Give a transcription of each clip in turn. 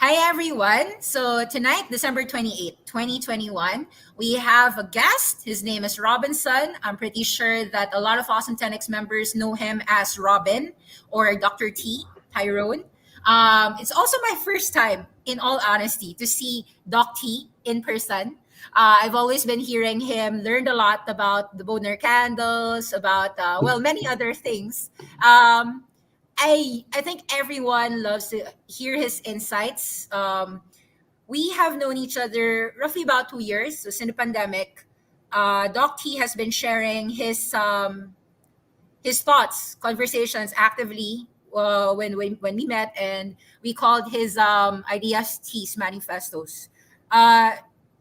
Hi, everyone. So, tonight, December 28th, 2021, we have a guest. His name is Robinson. I'm pretty sure that a lot of Awesome 10X members know him as Robin or Dr. T, Tyrone. It's also my first time, in all honesty, to see Doc T in person. I've always been hearing him, learned a lot about the Boner candles, about, many other things. Um, I think everyone loves to hear his insights. We have known each other roughly about 2 years. So since the pandemic, Doc T has been sharing his thoughts, conversations actively when we met, and we called his ideas T's manifestos. Uh,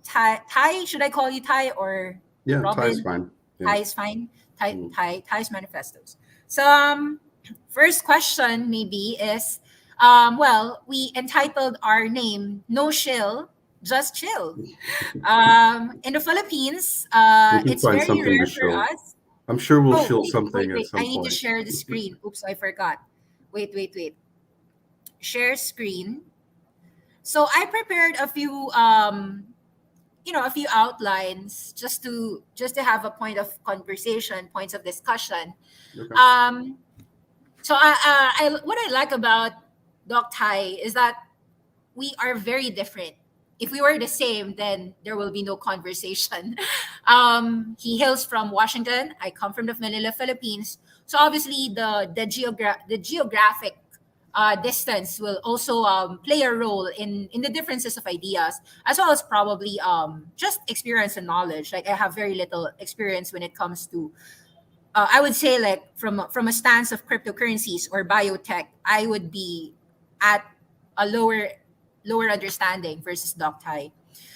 Ty, should I call you Ty or Yeah, Thai's Robin? fine. Yeah. Ty is fine. Mm. Ty's manifestos. So, first question maybe is, we entitled our name "No Shill, Just Chill." In the Philippines, We can it's find very something to rare for show. us. I'm sure we'll Oh, show wait, wait, something at wait. I some need to point. share the screen. Oops, I forgot. Wait, wait, wait. Share screen. So I prepared a few outlines just to have a point of conversation, points of discussion. Okay. Um, what I like about Doc Tai is that we are very different. If we were the same, then there will be no conversation. He hails from Washington. I come from the Manila, Philippines. So obviously, the geographic distance will also play a role in the differences of ideas, as well as probably just experience and knowledge. Like I have very little experience when it comes to I would say like from a stance of cryptocurrencies or biotech, I would be at a lower understanding versus Doc Tai.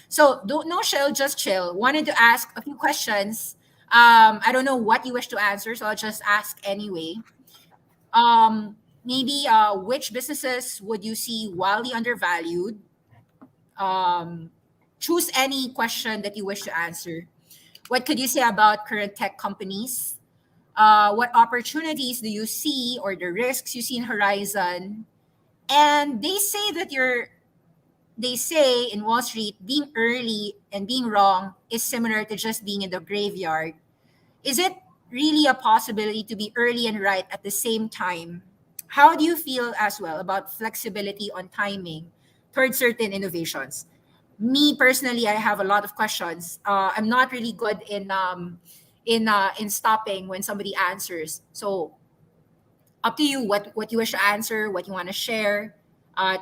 So don't no chill, just chill. Wanted to ask a few questions. I don't know what you wish to answer, so I'll just ask anyway. Maybe which businesses would you see wildly undervalued? Um, Choose any question that you wish to answer. What could you say about current tech companies? What opportunities do you see or the risks you see in horizon? And they say in Wall Street, being early and being wrong is similar to just being in the graveyard. Is it really a possibility to be early and right at the same time? How do you feel as well about flexibility on timing towards certain innovations? Me personally, I have a lot of questions. I'm not really good in stopping when somebody answers. So up to you what you wish to answer, what you want to share.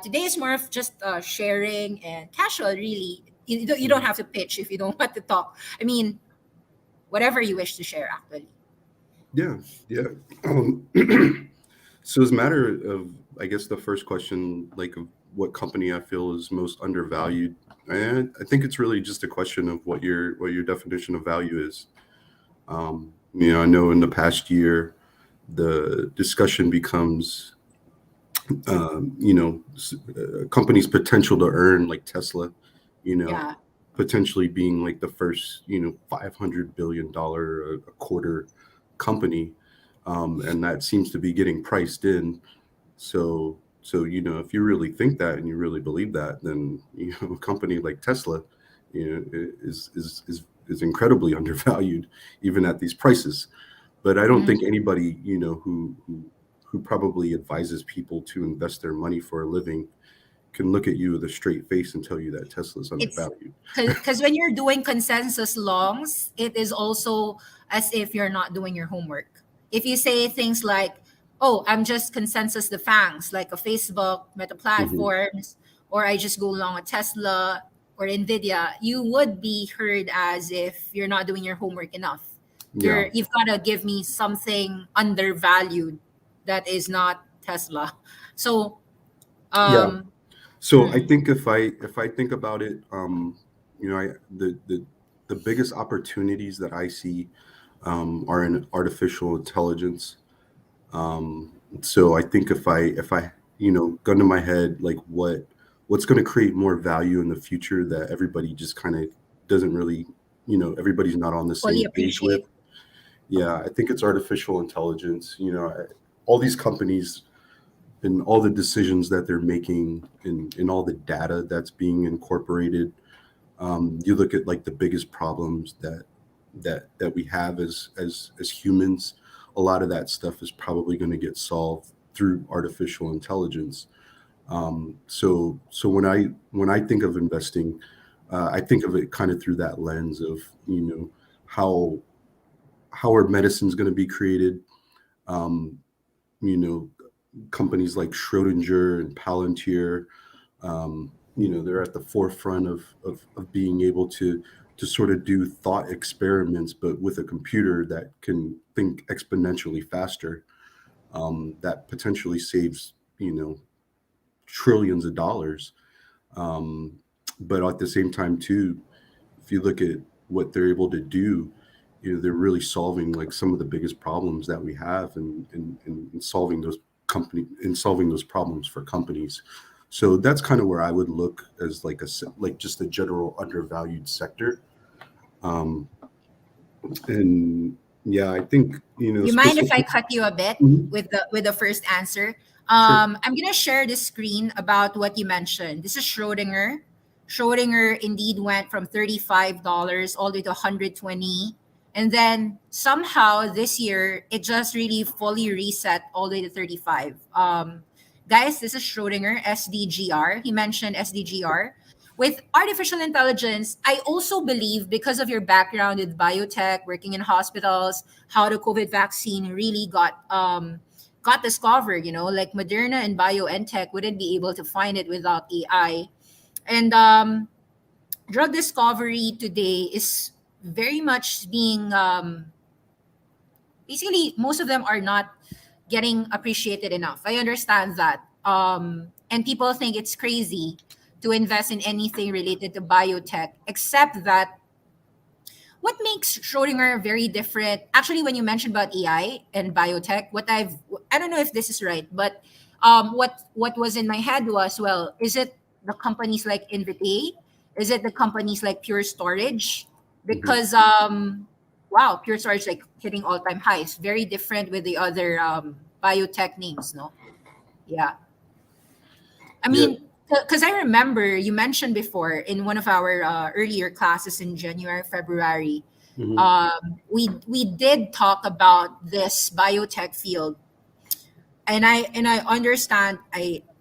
Today is more of just sharing and casual. Really, you don't Mhm. have to pitch if you don't want to talk. I mean, whatever you wish to share, actually. Yeah, yeah. Um, so as a matter of, I guess the first question, like of what company I feel is most undervalued, I think it's really just a question of what your definition of value is. I know in the past year, the discussion becomes, companies' potential to earn, like Tesla, you know, Yeah. potentially being like the first, $500 billion a quarter company, and that seems to be getting priced in. So if you really think that and you really believe that, then a company like Tesla, is incredibly undervalued even at these prices. But I don't Mhm. think anybody who probably advises people to invest their money for a living can look at you with a straight face and tell you that Tesla's It's undervalued. because when you're doing consensus longs, it is also as if you're not doing your homework. If you say things like, "Oh, I'm just consensus the fangs," like a Facebook, Meta Hmm. platforms, or I just go along with Tesla or Nvidia, you would be heard as if you're not doing your homework enough. Yeah, You've got to give me something undervalued that is not Tesla. So, yeah. um, So I mm, think if I think about it, I the biggest opportunities that I see are in artificial intelligence. So I think if I gun to my head, like what's going to create more value in the future that everybody just kind of doesn't really, everybody's not on the fully same page with. appreciate. Yeah, I think it's artificial intelligence. All these companies in all the decisions that they're making, in all the data that's being incorporated. You look at like the biggest problems that we have as humans. A lot of that stuff is probably going to get solved through artificial intelligence. So when I think of investing, I think of it kind of through that lens of, how our medicine's going to be created. Um, you know, Companies like Schrodinger and Palantir, they're at the forefront of being able to sort of do thought experiments, but with a computer that can think exponentially faster, that potentially saves, trillions of dollars. Um, but at the same time, too, if you look at what they're able to do, they're really solving like some of the biggest problems that we have, and solving those problems for companies. So that's kind of where I would look as like like just a general undervalued sector. Um, and yeah, I think You mind if I specific. cut you a bit Mhm. with the first answer? Sure. I'm gonna share the screen about what you mentioned. This is Schrodinger. Schrodinger indeed went from $35 all the way to 120, and then somehow this year it just really fully reset all the way to 35. Guys, this is Schrodinger SDGR. He mentioned SDGR. With artificial intelligence, I also believe because of your background with biotech, working in hospitals, how the COVID vaccine really got discovered. Like Moderna and BioNTech wouldn't be able to find it without AI. And drug discovery today is very much being basically most of them are not getting appreciated enough. I understand that. And people think it's crazy to invest in anything related to biotech, except that what makes Schrodinger very different, actually, when you mentioned about AI and biotech, I don't know if this is right, but what was in my head was, well, is it the companies like Invitae? Is it the companies like Pure Storage? Mhm. Because wow, Pure Storage like hitting all-time highs, very different with the other biotech names, no? Yeah. I Yeah. mean, because I remember you mentioned before in one of our earlier classes in January, February, Mhm. we did talk about this biotech field, and I understand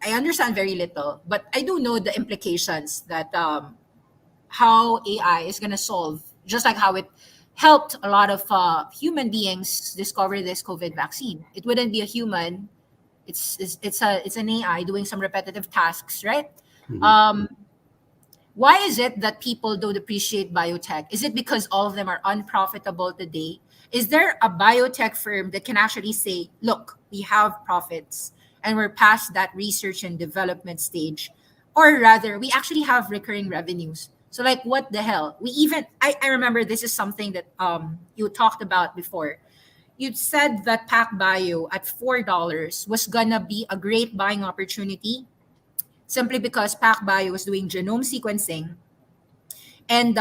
I understand very little, but I do know the implications that how AI is gonna solve, just like how it helped a lot of human beings discover this COVID vaccine. It wouldn't be a human, it's an AI doing some repetitive tasks, right? Mhm. Um, why is it that people don't appreciate biotech? Is it because all of them are unprofitable today? Is there a biotech firm that can actually say, look, we have profits and we're past that research and development stage? Or rather, we actually have recurring revenues. So, like, what the hell? I remember this is something that you talked about before. You said that Pac Bio at $4 was gonna be a great buying opportunity simply because PacBio was doing genome sequencing. And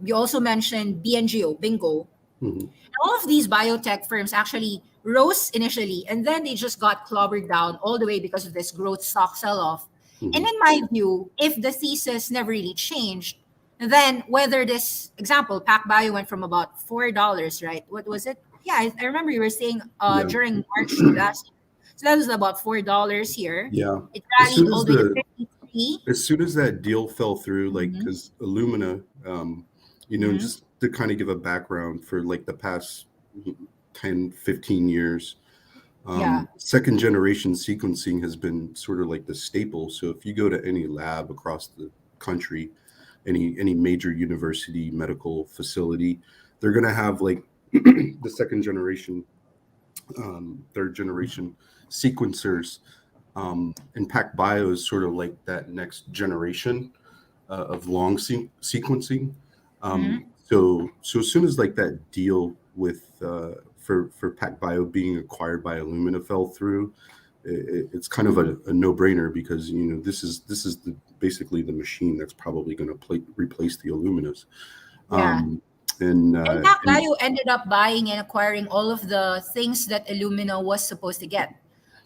you also mentioned BNGO, Bingo. Mhm. All of these biotech firms actually rose initially, and then they just got clobbered down all the way because of this growth stock sell off. And Mhm. in my view, if the thesis never really changed, then whether this example, PacBio went from about $4, right? What was it? Yeah, I remember you were saying Yeah. during March last year. So that was about $4 here. Yeah. It As rallied soon all as the way to the 53. as soon as that deal fell through, like, Mm-hmm. because Illumina, Mm-hmm. just to kind of give a background for like the past 10, 15 years, Yeah. second generation sequencing has been sort of like the staple. So if you go to any lab across the country, any major university, medical facility, they're going to have like the second generation, third generation sequencers. Impact Bio is sort of like that next generation of long sequencing. Mm-hmm. So as soon as like that deal with for PacBio being acquired by Illumina fell through, it's kind of a no brainer, because this is basically the machine that's probably going to replace the Illuminas. Yeah. Um, and And PacBio ended up buying and acquiring all of the things that Illumina was supposed to get.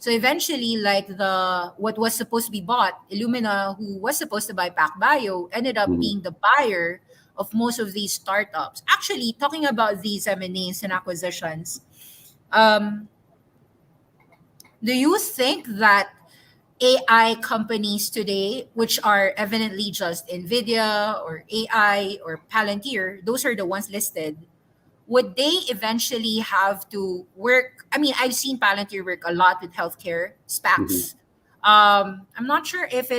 So eventually, like the what was supposed to be bought, Illumina, who was supposed to buy PacBio, ended up Mhm. being the buyer of most of these startups. Actually, talking about these M&As and acquisitions, um, do you think that AI companies today, which are evidently just NVIDIA or AI or Palantir, those are the ones listed, would they eventually have to work? I mean, I've seen Palantir work a lot with healthcare Mhm. SPACs. I'm not sure if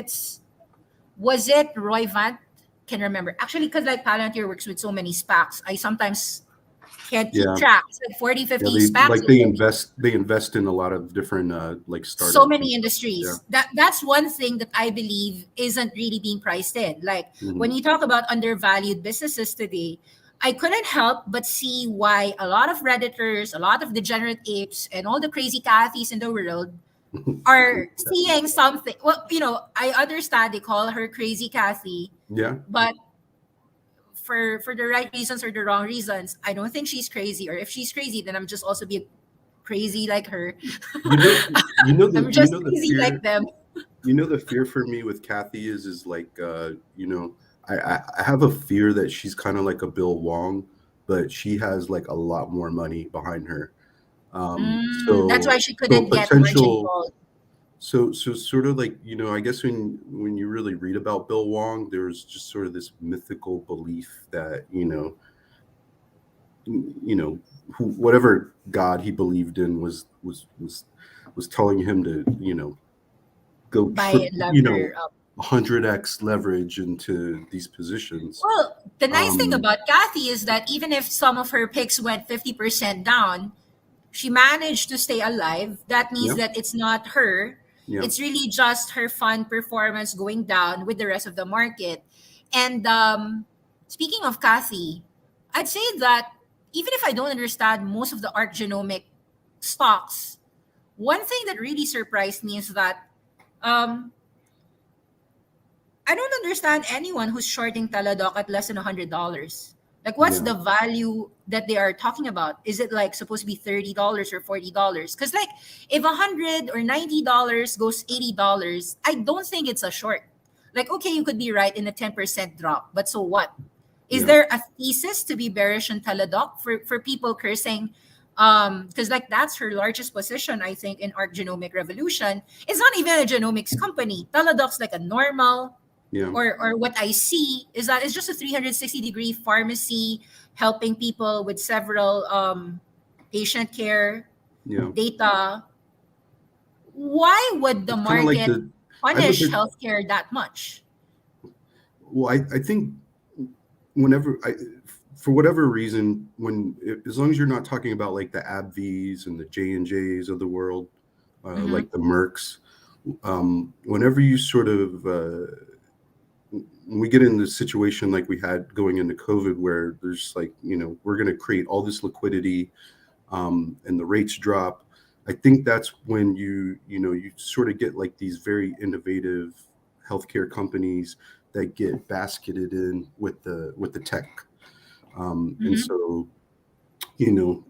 was it Roy Vant? Can remember. Actually, because like Palantir works with so many SPACs, I sometimes can't keep Yeah. track. It's like 40, Yeah, 50 they SPACs like already. they invest in a lot of different like So startups and many stuff. Yeah. industries. That's one thing that I believe isn't really being priced in. Like when Mhm. you talk about undervalued businesses today, I couldn't help but see why a lot of redditors, a lot of degenerate apes, and all the crazy Cathys in the world are seeing something. Well, I understand they call her crazy Kathy, Yeah. but for the right reasons or the wrong reasons, I don't think she's crazy. Or if she's crazy, then I'm just also be crazy like her. You know, I'm you just know the crazy like fear, them. the fear for me with Kathy is like, I have a fear that she's kind of like a Bill Wong, but she has like a lot more money behind her. That's why So she couldn't get margin potential, calls. so sort of like, I guess when you really read about Bill Wong, there's just sort of this mythical belief that, you know, whatever God he believed in was telling him to, go By lever up. 100x leverage into these positions. Well, the nice thing Um, about Kathy is that even if some of her picks went 50% down, she managed to stay alive. That means yeah, that it's not her. yeah, It's really just her fund performance going down with the rest of the market. And speaking of Kathy, I'd say that even if I don't understand most of the ARC genomic stocks, one thing that really surprised me is that um, I don't understand anyone who's shorting Taladoc at less than $100. Like, what's yeah, the value that they are talking about? Is it like supposed to be $30 or $40? Because like, if $100 or $90 goes $80, I don't think it's a short. Like, okay, you could be right in a 10% drop, but so what? Is yeah, there a thesis to be bearish on Taladoc for people cursing? Because like that's her largest position, I think, in Arc Genomic Revolution. It's not even a genomics company. Taladoc's like a normal, yeah, or what I see is that it's just a 360-degree pharmacy helping people with several patient care yeah. data. Why would the It's kind of like market I look punish at, healthcare that much? well, I think whenever for whatever reason, as long as you're not talking about like the AbbVies and the J&Js of the world, Mm-hmm. like the Mercs, whenever you sort of, when we get in this situation like we had going into COVID, where there's like, we're going to create all this liquidity, and the rates drop. I think that's when you sort of get like these very innovative healthcare companies that get basketed in with the tech, and Mm-hmm. so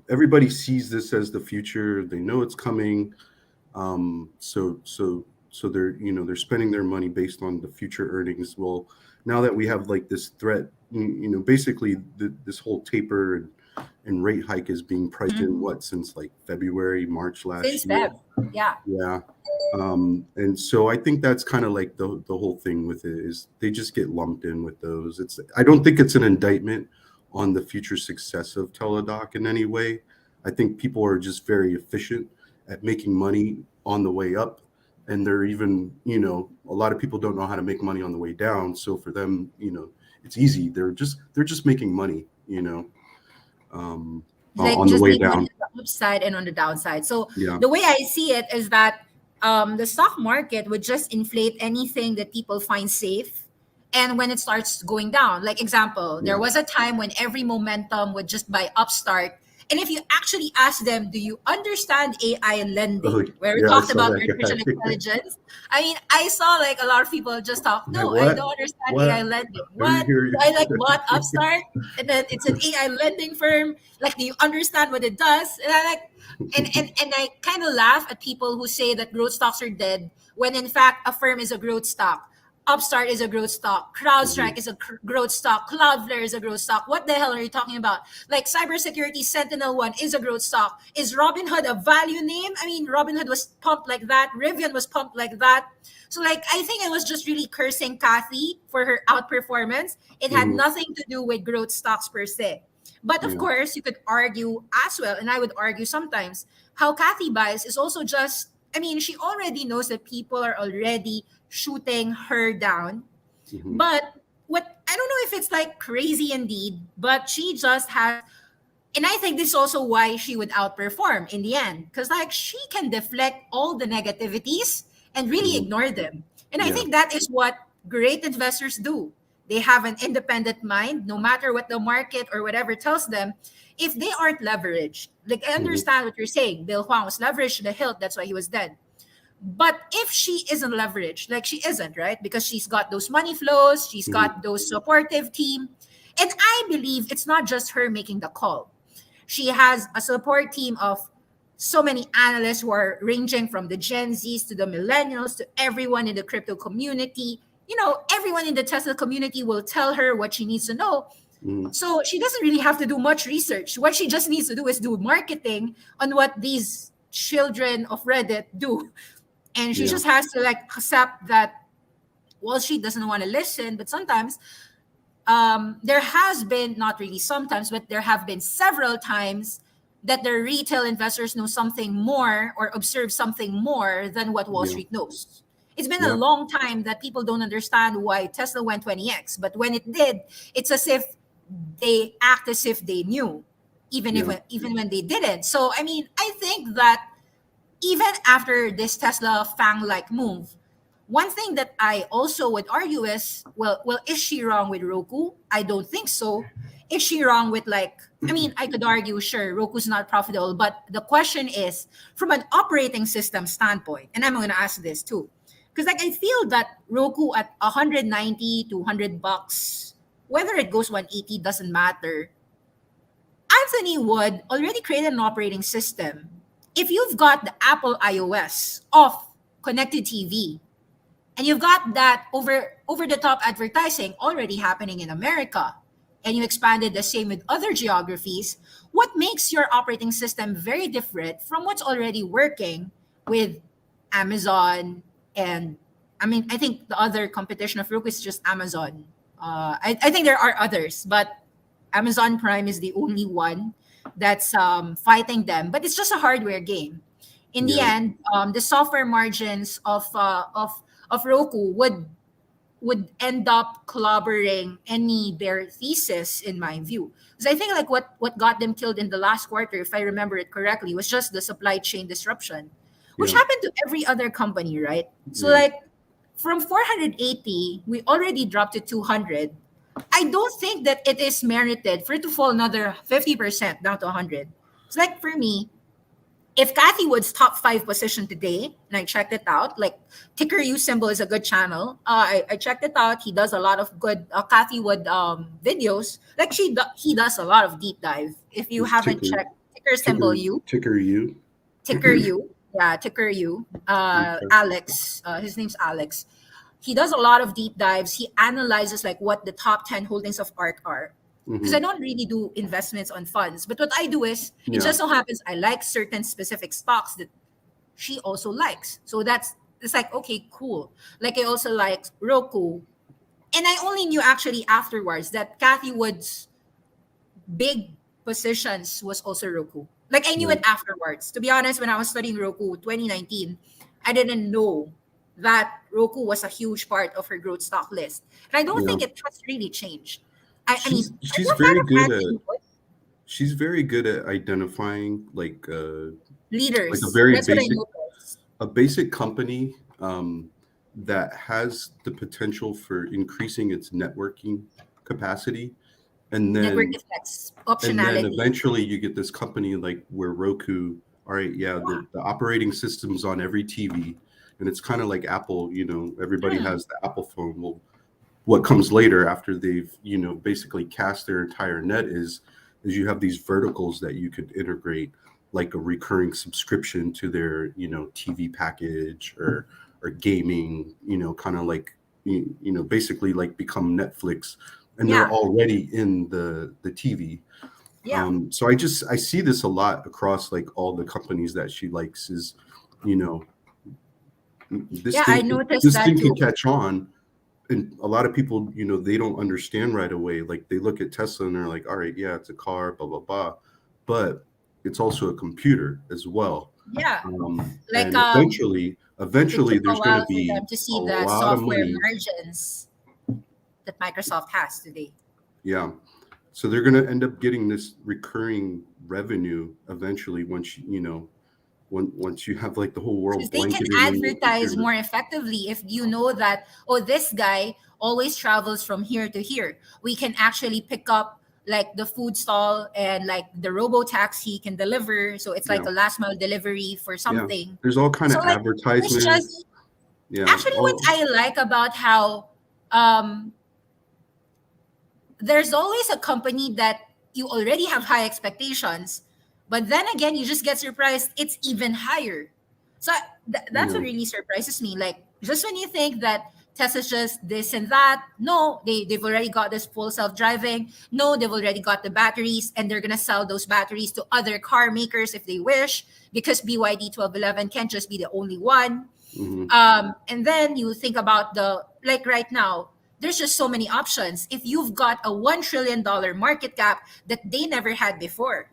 everybody sees this as the future. They know it's coming. So they're they're spending their money based on the future earnings. Well, now that we have like this threat, basically this whole taper and rate hike is being priced Mm-hmm. in since like February, March last Since year. Feb. Yeah. Yeah. And so I think that's kind of like the whole thing with it is they just get lumped in with those. I don't think it's an indictment on the future success of Teladoc in any way. I think people are just very efficient at making money on the way up. And they're even, a lot of people don't know how to make money on the way down. So for them, it's easy. They're just making money, um, Like on the just way make money down. on the upside and on the downside. So Yeah. the way I see it is that the stock market would just inflate anything that people find safe. And when it starts going down, like example, there Yeah. was a time when every momentum would just buy Upstart, And if you actually ask them, do you understand AI Oh, lending? Where we yeah, I talked saw about that artificial guy. intelligence. I mean, I saw like a lot of people just talk, Like, no, I what? don't understand AI What? lending. I didn't What? hear I like you. bought Upstart and then it's an AI lending firm. Like, do you understand what it does? And I like and I kind of laugh at people who say that growth stocks are dead when in fact a firm is a growth stock. Upstart is a growth stock. CrowdStrike Mhm. is a growth stock. Cloudflare is a growth stock. What the hell are you talking about? Like cybersecurity, Sentinel One is a growth stock. Is Robinhood a value name? I mean, Robinhood was pumped like that. Rivian was pumped like that. So, like, I think I was just really cursing Kathy for her outperformance. It had Mhm. nothing to do with growth stocks per se. But of Yeah. course, you could argue as well, and I would argue sometimes, how Kathy buys is also just, I mean, she already knows that people are already shooting her down. Mhm. But what I don't know if it's like crazy indeed, but she just has, and I think this is also why she would outperform in the end. Because like she can deflect all the negativities and really Mhm. ignore them. And I Yeah. think that is what great investors do. They have an independent mind, no matter what the market or whatever tells them. If they aren't leveraged, like I Mhm. understand what you're saying. Bill Huang was leveraged to the hilt, that's why he was dead. But if she isn't leveraged, like she isn't, right? Because she's got those money flows, she's Mhm. got those supportive team. And I believe it's not just her making the call. She has a support team of so many analysts who are ranging from the Gen Zs to the millennials to everyone in the crypto community. You know, everyone in the Tesla community will tell her what she needs to know. Mhm. So she doesn't really have to do much research. What she just needs to do is do marketing on what these children of Reddit do. And she Yeah. just has to like accept that Wall Street doesn't want to listen, but sometimes there has been, not really sometimes, but there have been several times that the retail investors know something more or observe something more than what Wall Yeah. Street knows. It's been a Yeah. long time that people don't understand why Tesla went 20x, but when it did, it's as if they act as if they knew, Yeah. even when they didn't. So I mean, I think that even after this Tesla Fang-like move, one thing that I also would argue is, well, is she wrong with Roku? I don't think so. Is she wrong with like? I mean, I could argue, sure, Roku's not profitable, but the question is from an operating system standpoint, and I'm going to ask this too, because like I feel that Roku at 190 to 100 bucks, whether it goes 180 doesn't matter. Anthony Wood already created an operating system. If you've got the Apple iOS off connected TV, and you've got that over the top advertising already happening in America, and you expanded the same with other geographies, what makes your operating system very different from what's already working with Amazon? And I mean, I think the other competition of Roku is just Amazon. I think there are others, but Amazon Prime is the only one that's fighting them. But it's just a hardware game. In the Yeah. end, the software margins of Roku would end up clobbering any bear thesis in my view. Because I think like what got them killed in the last quarter, if I remember it correctly, was just the supply chain disruption, which Yeah. happened to every other company, right? So Yeah. like from 480, we already dropped to 200. I don't think that it is merited for it to fall another 50% down to 100. It's like for me, if Kathy Wood's top five position today, and I checked it out, like Ticker U Symbol is a good channel. I checked it out. He does a lot of good Kathy Wood videos. Like he does a lot of deep dive. If you It's haven't ticker, checked Ticker Symbol ticker, U, ticker U. Ticker U, yeah, Ticker U, Okay. Alex, his name's Alex. He does a lot of deep dives. He analyzes like what the top 10 holdings of ARK are. Because I Hmm. don't really do investments on funds. But what I do is it Yeah. just so happens I like certain specific stocks that she also likes. So that's it's like okay, cool. Like I also like Roku. And I only knew actually afterwards that Kathy Wood's big positions was also Roku. Like I knew Yeah. it afterwards. To be honest, when I was studying Roku 2019, I didn't know that Roku was a huge part of her growth stock list. And I don't Yeah. think it has really changed. I mean, She's are you she's a fan very of good at Anthony Wood? she's very good at identifying like a Leaders. very That's what I basic noticed. a basic company that has the potential for increasing its networking capacity and Network then effects, and then optionality. eventually you get this company like where Roku, all right, yeah, Yeah. the operating system's on every TV, and it's kind of like Apple, everybody Hmm. has the Apple phone. Well, what comes later after they've, basically cast their entire net is you have these verticals that you could integrate, like a recurring subscription to their, TV package, or gaming, kind of like, basically like become Netflix, and they're Yeah. already in the TV. Yeah. So I see this a lot across like all the companies that she likes is, you know, this Yeah, I thing noticed this that thing can too. catch on, and a lot of people, they don't understand right away. Like they look at Tesla and they're like, all right, yeah, it's a car, blah blah blah, but it's also a computer as well. Yeah. Like And it eventually, took a there's going to while for be them to a see the lot of software money. margins that Microsoft has today. Yeah, so they're going to end up getting this recurring revenue eventually once you have like the whole world Because they can blanketed in your advertise computer. more effectively if you know that, oh, this guy always travels from here to here. We can actually pick up like the food stall and like the robo taxi can deliver. So it's like Yeah, a last mile delivery for yeah. something. There's all kind So of like there's advertisements. just Yeah, actually what all I like about how um there's always a company that you already have high expectations, but then again, you just get surprised it's even higher. So you that's what know. really surprises me. Like, just when you think that Tesla's just this and that, no, they've already got this full self driving. No, they've already got the batteries, and they're going to sell those batteries to other car makers if they wish, because BYD 1211 can't just be the only one. Hmm. And then you think about the like right now, there's just so many options. If you've got a $1 trillion market cap that they never had before,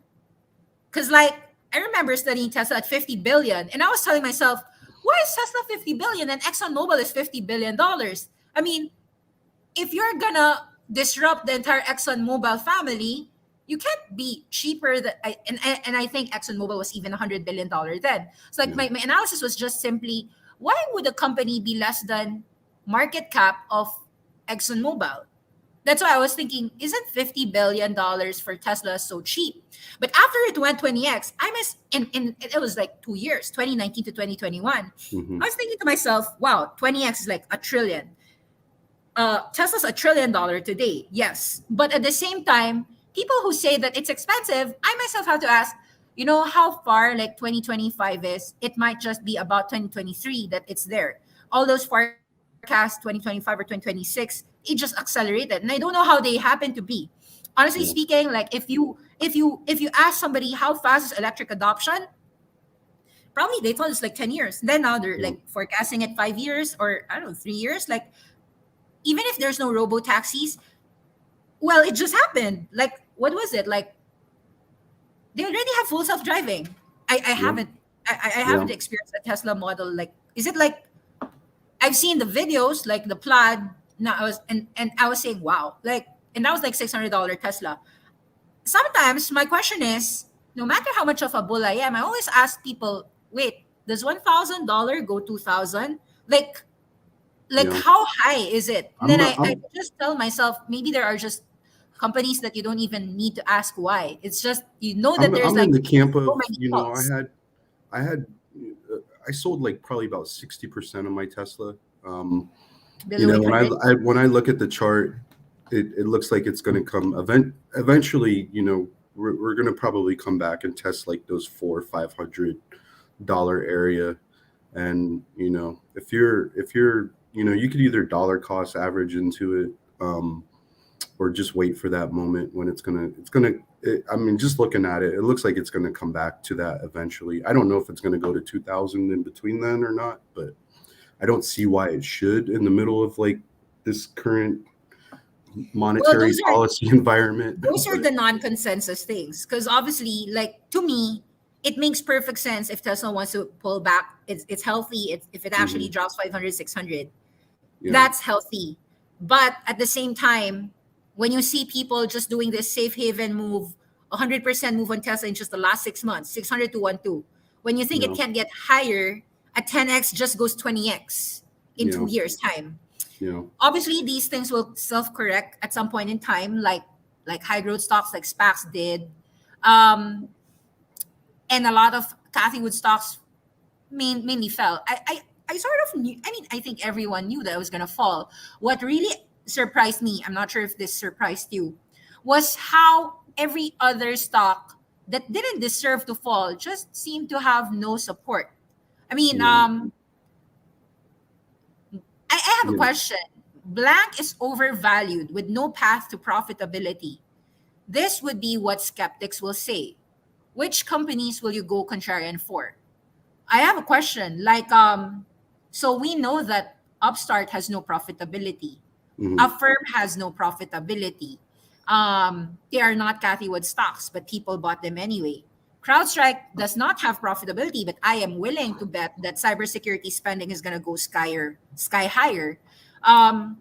because like I remember studying Tesla at 50 billion, and I was telling myself, why is Tesla 50 billion and ExxonMobil is $50 billion? I mean, if you're gonna disrupt the entire ExxonMobil family, you can't be cheaper. And I think ExxonMobil was even $100 billion then. So like Yeah. my analysis was just simply, why would a company be less than market cap of ExxonMobil? That's why I was thinking, isn't $50 billion for Tesla so cheap? But after it went 20x, I miss in it was like 2 years, 2019 to 2021. Hmm. I was thinking to myself, wow, 20x is like a trillion. Tesla's $1 trillion today, yes. But at the same time, people who say that it's expensive, I myself have to ask, how far like 2025 is, it might just be about 2023 that it's there. All those forecasts, 2025 or 2026, it just accelerated. And I don't know how they happen to be. Honestly Yeah. speaking, like if you ask somebody how fast is electric adoption, probably they told us like 10 years. Then now they're Yeah. like forecasting it 5 years or I don't know, 3 years. Like even if there's no robo taxis, well, it just happened. Like, what was it? Like, they already have full self driving. I Yeah. haven't, I Yeah. haven't experienced a Tesla model. Like, is it like I've seen the videos, like the Plaid? No, and I was saying, wow, like, and that was like $600 Tesla. Sometimes my question is, no matter how much of a bull I am, I always ask people, wait, does $1,000 go 2,000? Like Yeah. how high is it? And I'm then not. I just tell myself maybe there are just companies that you don't even need to ask why. It's just that there's I'm like in the camp so of, many faults. I had I sold like probably about 60% of my Tesla. Um, Below 800. when I look at the chart, it looks like it's going to come eventually. We're going to probably come back and test like those $400-500 area. And if you're you could either dollar cost average into it, or just wait for that moment when I mean, just looking at it, it looks like it's gonna come back to that eventually. I don't know if it's gonna go to 2000 in between then or not, but I don't see why it should in the middle of like this current Well, monetary those are policy environment. those are But the non-consensus things. Because obviously, like to me, it makes perfect sense if Tesla wants to pull back. It's healthy. If it actually mhm, drops 500, 600, yeah, that's healthy. But at the same time, when you see people just doing this safe haven move, 100% move on Tesla in just the last 6 months, 600 to 1.2, when you think it yeah, can't get higher, a 10x just goes 20x in yeah, 2 years' time. yeah, Obviously, these things will self correct at some point in time. Like like high growth stocks like SPACs did. Um, and a lot of Cathy Wood stocks mainly fell. I sort of knew, I mean, I think everyone knew that it was going to fall. What really surprised me, I'm not sure if this surprised you, was how every other stock that didn't deserve to fall just seemed to have no support. I mean, Yeah. I have a Yeah. question. Blank is overvalued with no path to profitability. This would be what skeptics will say. Which companies will you go contrarian for? I have a question. So we know that Upstart has no profitability. Hmm. Affirm has no profitability. They are not Cathy Wood stocks, but people bought them anyway. CrowdStrike does not have profitability, but I am willing to bet that cybersecurity spending is going to go sky higher. Um,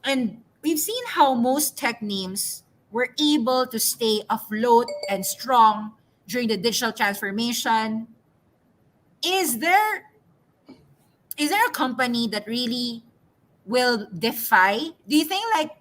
and we've seen how most tech names were able to stay afloat and strong during the digital transformation. Is there is there a company that really will defy? Do you think, like,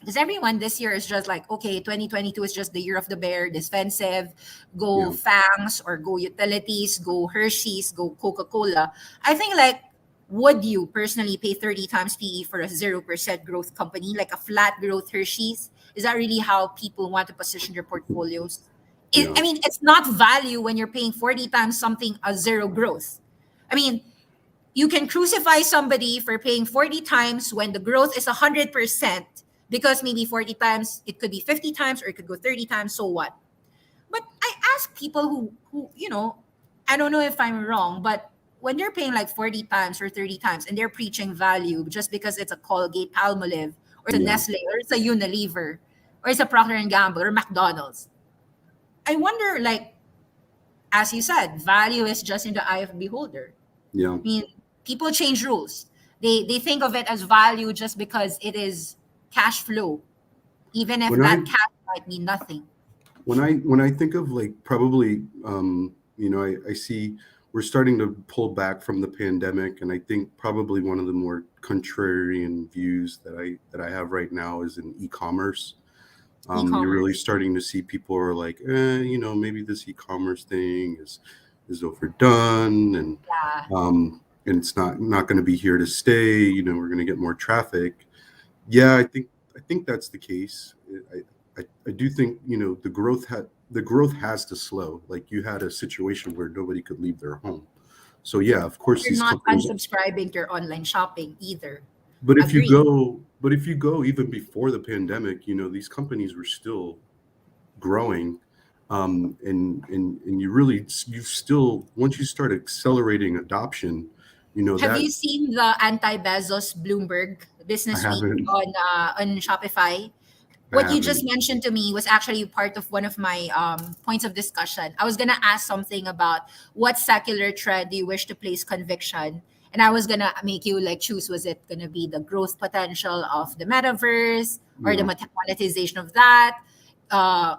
because everyone this year is just like, okay, 2022 is just the year of the bear, defensive, go Yeah. fangs or go utilities, go Hershey's, go Coca-Cola. I think, like, would you personally pay 30 times PE for a 0% growth company, like a flat growth Hershey's? Is that really how people want to position their portfolios? Yeah. I mean, it's not value when you're paying 40 times something a zero growth. I mean, you can crucify somebody for paying 40 times when the growth is 100%, because maybe 40 times, it could be 50 times, or it could go 30 times, so what? But I ask people who, I don't know if I'm wrong, but when they're paying like 40 times or 30 times and they're preaching value just because it's a Colgate Palmolive, or it's a Yeah. Nestle, or it's a Unilever, or it's a Procter and Gamble or McDonald's, I wonder, like, as you said, value is just in the eye of the beholder. Yeah. I mean, people change rules. They think of it as value just because it is cash flow, even if When I that cash might mean nothing. when I think of, like, probably, I see we're starting to pull back from the pandemic, and I think probably one of the more contrarian views that I have right now is in e-commerce. You're really E-commerce. starting to see people are like, maybe this e-commerce thing is overdone, Yeah. and it's not going to be here to stay. We're going to get more traffic. Yeah, I think that's the case. I do think, the growth has to slow. Like, you had a situation where nobody could leave their home. So yeah, of course You're these not companies. unsubscribing to your online shopping either. Agree. But if you go even before the pandemic, these companies were still growing, and you still, once you start accelerating adoption, Have that you seen the anti-Bezos Bloomberg I Business Week haven't on Shopify? I What you just haven't. mentioned to me was actually part of one of my points of discussion. I was gonna ask something about what secular trend do you wish to place conviction, and I was gonna make you like choose. Was it gonna be the growth potential of the metaverse or the Yeah. monetization of that?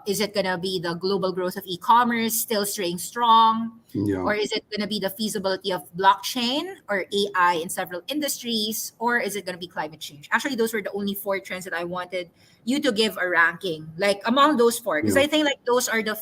Is it gonna be the global growth of e-commerce still staying strong? Yeah. Or is it going to be the feasibility of blockchain or AI in several industries? Or is it going to be climate change? Actually, those were the only four trends that I wanted you to give a ranking, like among those four, because Yeah. I think like those are the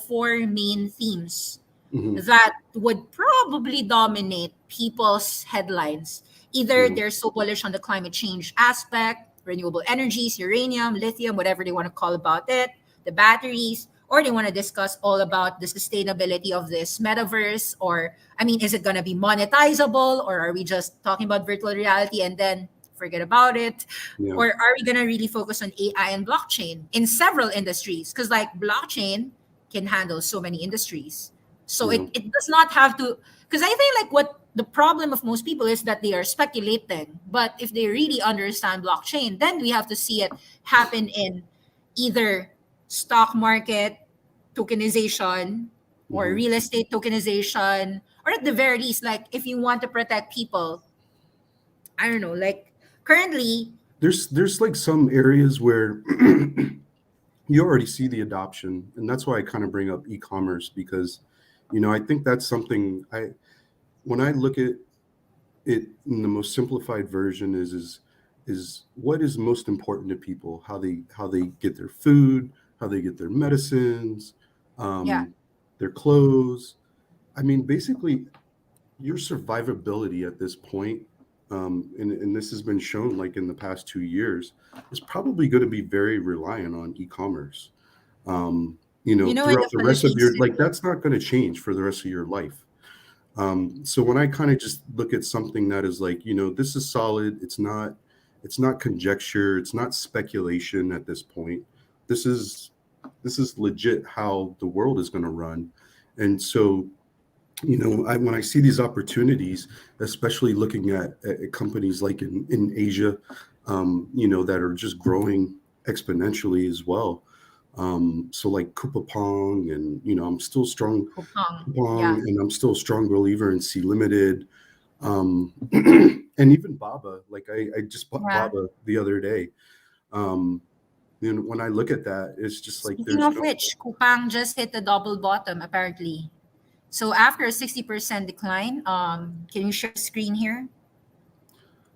four main themes Hmm. that would probably dominate people's headlines. Either Yeah. they're so bullish on the climate change aspect, renewable energies, uranium, lithium, whatever they want to call about it, the batteries, or they want to discuss all about the sustainability of this metaverse. Or, I mean, is it going to be monetizable, or are we just talking about virtual reality and then forget about it? Yeah. Or are we going to really focus on AI and blockchain in several industries? Because, like, blockchain can handle so many industries. So Yeah. it does not have to, because I think like what the problem of most people is that they are speculating. But if they really understand blockchain, then we have to see it happen in either stock market tokenization or Hmm. real estate tokenization, or at the very least, like if you want to protect people, I don't know, like currently. There's like some areas where you already see the adoption, and that's why I kind of bring up e-commerce, because I think that's something, when I look at it in the most simplified version, is is what is most important to people, how they get their food, how they get their medicines, Yeah. their clothes. I mean, basically, your survivability at this point, and this has been shown like in the past 2 years, is probably going to be very reliant on e-commerce. You know, in Throughout the the rest of Philippines your, like, too. that's not going to change for the rest of your life. So when I kind of just look at something that is like, this is solid. It's not conjecture. It's not speculation at this point. This is, this is legit how the world is going to run. And so, when I see these opportunities, especially looking at companies like in Asia, that are just growing exponentially as well. So like Kupapong, and I'm still strong Kupang. Kupong, Yeah. and I'm still a strong believer in C Limited, and even Baba. Like I just bought Yeah. Baba the other day. Um, and when I look at that, it's just like Speaking there's of no. which, Kupang just hit the double bottom apparently. So after a 60% decline, can you share the screen here?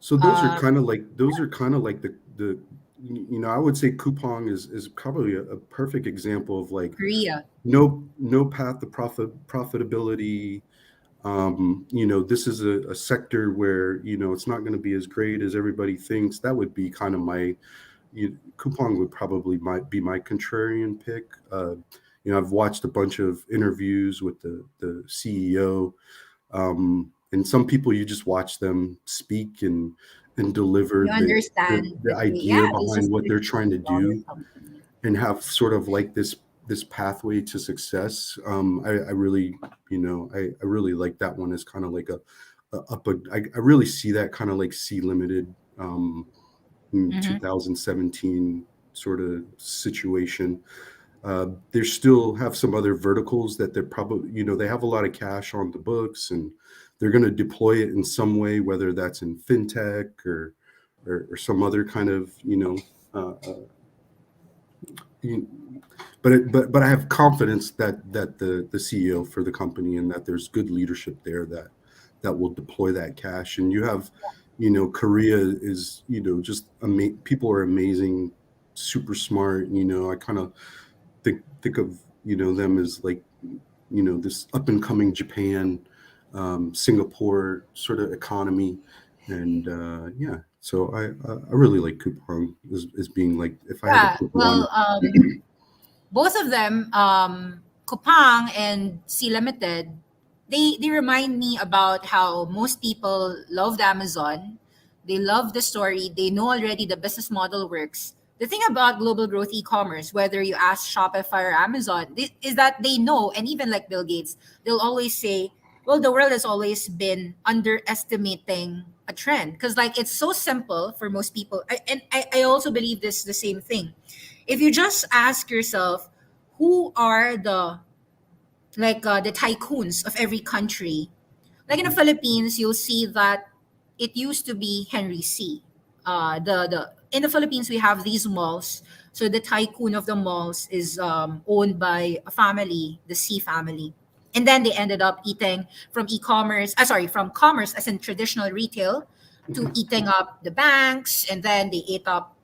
So Uh, those are kind of like the I would say Coupang is probably a perfect example of like Korea. no path to profitability. This is a sector where it's not going to be as great as everybody thinks. That would be kind of my Coupang would probably might be my contrarian pick. I've watched a bunch of interviews with the CEO, and some people you just watch them speak and deliver You understand the that they, yeah, idea it's behind just a what they're trying to $50 do, company. and have sort of like this pathway to success. I really, I really like that one as kind of like I really see that kind of like C Limited, in Mm-hmm. 2017 sort of situation. They still have some other verticals that they're probably, they have a lot of cash on the books, and they're going to deploy it in some way, whether that's in fintech or some other kind of, you- but I have confidence that the CEO for the company, and that there's good leadership there that will deploy that cash. And you have, Korea is, just people are amazing, super smart. I kind of think of them as like this up and coming Japan, Singapore sort of economy, and yeah. So I really like Coupang as being like, if I had to Yeah. pick one. Well, both of them, Kupang and C Limited, they remind me about how most people loved Amazon. They love the story. They know already the business model works. The thing about global growth e-commerce, whether you ask Shopify or Amazon, is that they know, and even like Bill Gates, they'll always say, well, the world has always been underestimating a trend because like it's so simple for most people. I also believe this the same thing. If you just ask yourself, who are the tycoons of every country, like in the Philippines, you'll see that it used to be Henry C. The In the Philippines, we have these malls. So the tycoon of the malls is owned by a family, the C family. And then they ended up eating from e-commerce, from commerce as in traditional retail to eating up the banks, and then they ate up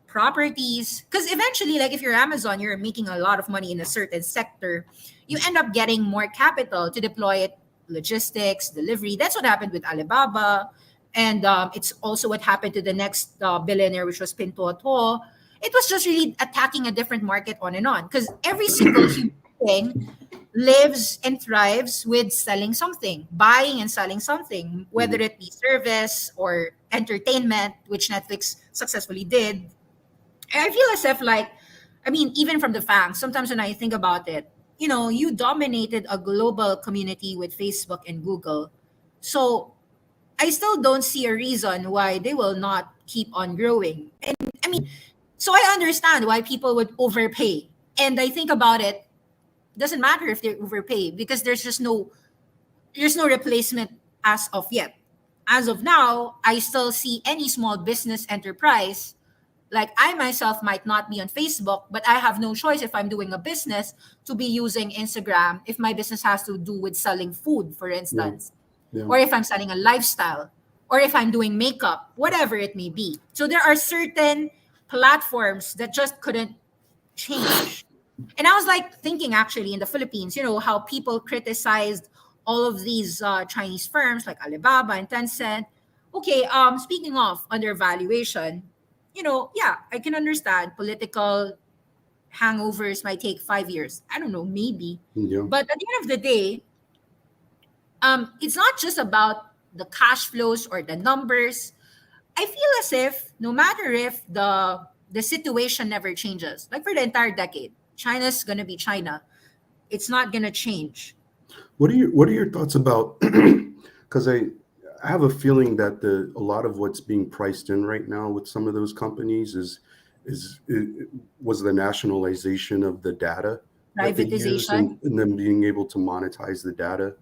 properties. Because eventually, like if you're Amazon, you're making a lot of money in a certain sector, you end up getting more capital to deploy it, logistics, delivery. That's what happened with Alibaba. And it's also what happened to the next billionaire, which was Pintuotuo. It was just really attacking a different market on and on. Because every single human being lives and thrives with selling something, buying and selling something, whether Mhm. it be service or entertainment, which Netflix successfully did. And I feel as if like, I mean, even from the fans, sometimes when I think about it, you dominated a global community with Facebook and Google. So I still don't see a reason why they will not keep on growing. And I mean, so I understand why people would overpay. And I think about it, doesn't matter if they overpay because there's no replacement as of yet. As of now, I still see any small business enterprise, like I myself might not be on Facebook, but I have no choice if I'm doing a business to be using Instagram if my business has to do with selling food, for Yeah, instance, yeah. or if I'm selling a lifestyle. or if I'm doing makeup, whatever it may be. So there are certain platforms that just couldn't change. And I was like thinking actually in the Philippines, how people criticized all of these Chinese firms like Alibaba and Tencent. Okay, speaking of undervaluation, yeah, I can understand political hangovers might take 5 years. I don't know, maybe. Yeah. But at the end of the day, it's not just about the cash flows or the numbers. I feel as if no matter if the situation never changes, like for the entire decade, China's gonna be China. It's not gonna change. What are your thoughts about? Because I have a feeling that a lot of what's being priced in right now with some of those companies was the nationalization of the data that they use, Privatization. and them being able to monetize the data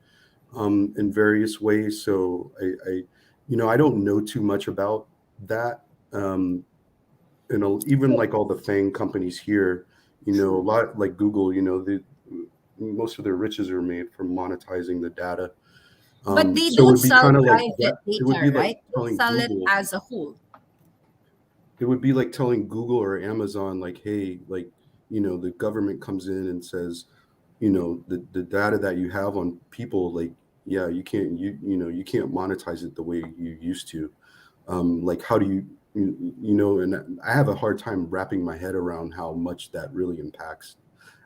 in various ways. So I don't know too much about that. Um, even like all the FANG companies here, a lot like Google, most of their riches are made from monetizing the data. But they So it don't would be sell kind of like private that. It would data, be like right? They telling sell it Google. as a whole. It would be like telling Google or Amazon, like, hey, like, the government comes in and says, the data that you have on people, like, yeah, you can't monetize it the way you used to. Like, how do and I have a hard time wrapping my head around how much that really impacts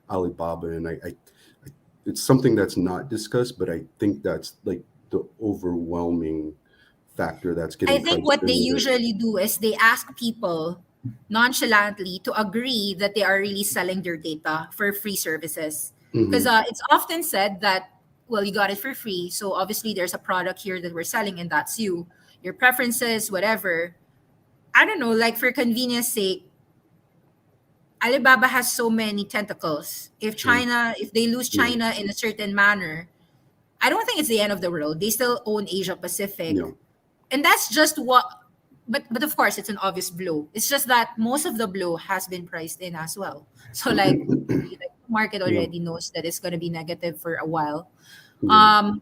Alibaba. And it's something that's not discussed, but I think that's like the overwhelming factor that's I getting think priced what they in with it. usually do is they ask people nonchalantly to agree that they are really selling their data for free services. Because Hmm. it's often said that, well, you got it for free. So obviously there's a product here that we're selling and that's you, your preferences, whatever. I don't know, like for convenience sake, Alibaba has so many tentacles. Yeah. If they lose Yeah. China in a certain manner, I don't think it's the end of the world. They still own Asia Yeah. Pacific. And that's just what but of course it's an obvious blow. It's just that most of the blow has been priced in as well. So like the market Yeah. already knows that it's going to be negative for a while. Yeah. Um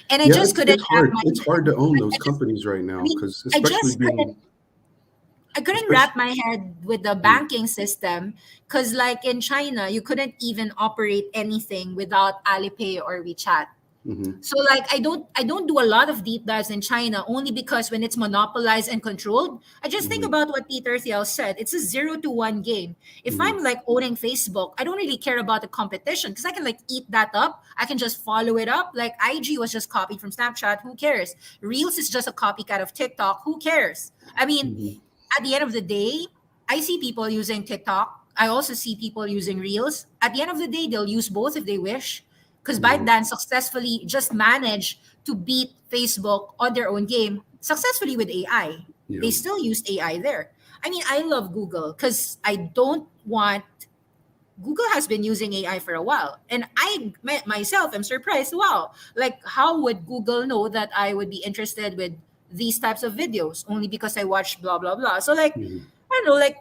and I Yeah. just couldn't It's wrap hard. my It's hard to head. own I, those I just companies right I now, mean because I especially just couldn't being, I couldn't especially. wrap my head with the Yeah. banking system because, like in China, you couldn't even operate anything without Alipay or WeChat. Hmm. So, like, I don't do a lot of deep dives in China only because when it's monopolized and controlled, I just think Hmm. about what Peter Thiel said. It's a 0 to 1 game. If Hmm. I'm like owning Facebook, I don't really care about the competition because I can like eat that up. I can just follow it up. Like IG was just copied from Snapchat. Who cares? Reels is just a copycat of TikTok. Who cares? I mean, Hmm. at the end of the day, I see people using TikTok. I also see people using Reels. At the end of the day, they'll use both if they wish. Because Yeah. ByteDance successfully just managed to beat Facebook on their own game successfully with AI. They Yeah. still use AI there. I mean, I love Google because I don't want Google has been using AI for a while. And myself am surprised. Wow. Like, how would Google know that I would be interested with these types of videos only because I watch blah, blah, blah? So, like, Hmm. I don't know, like,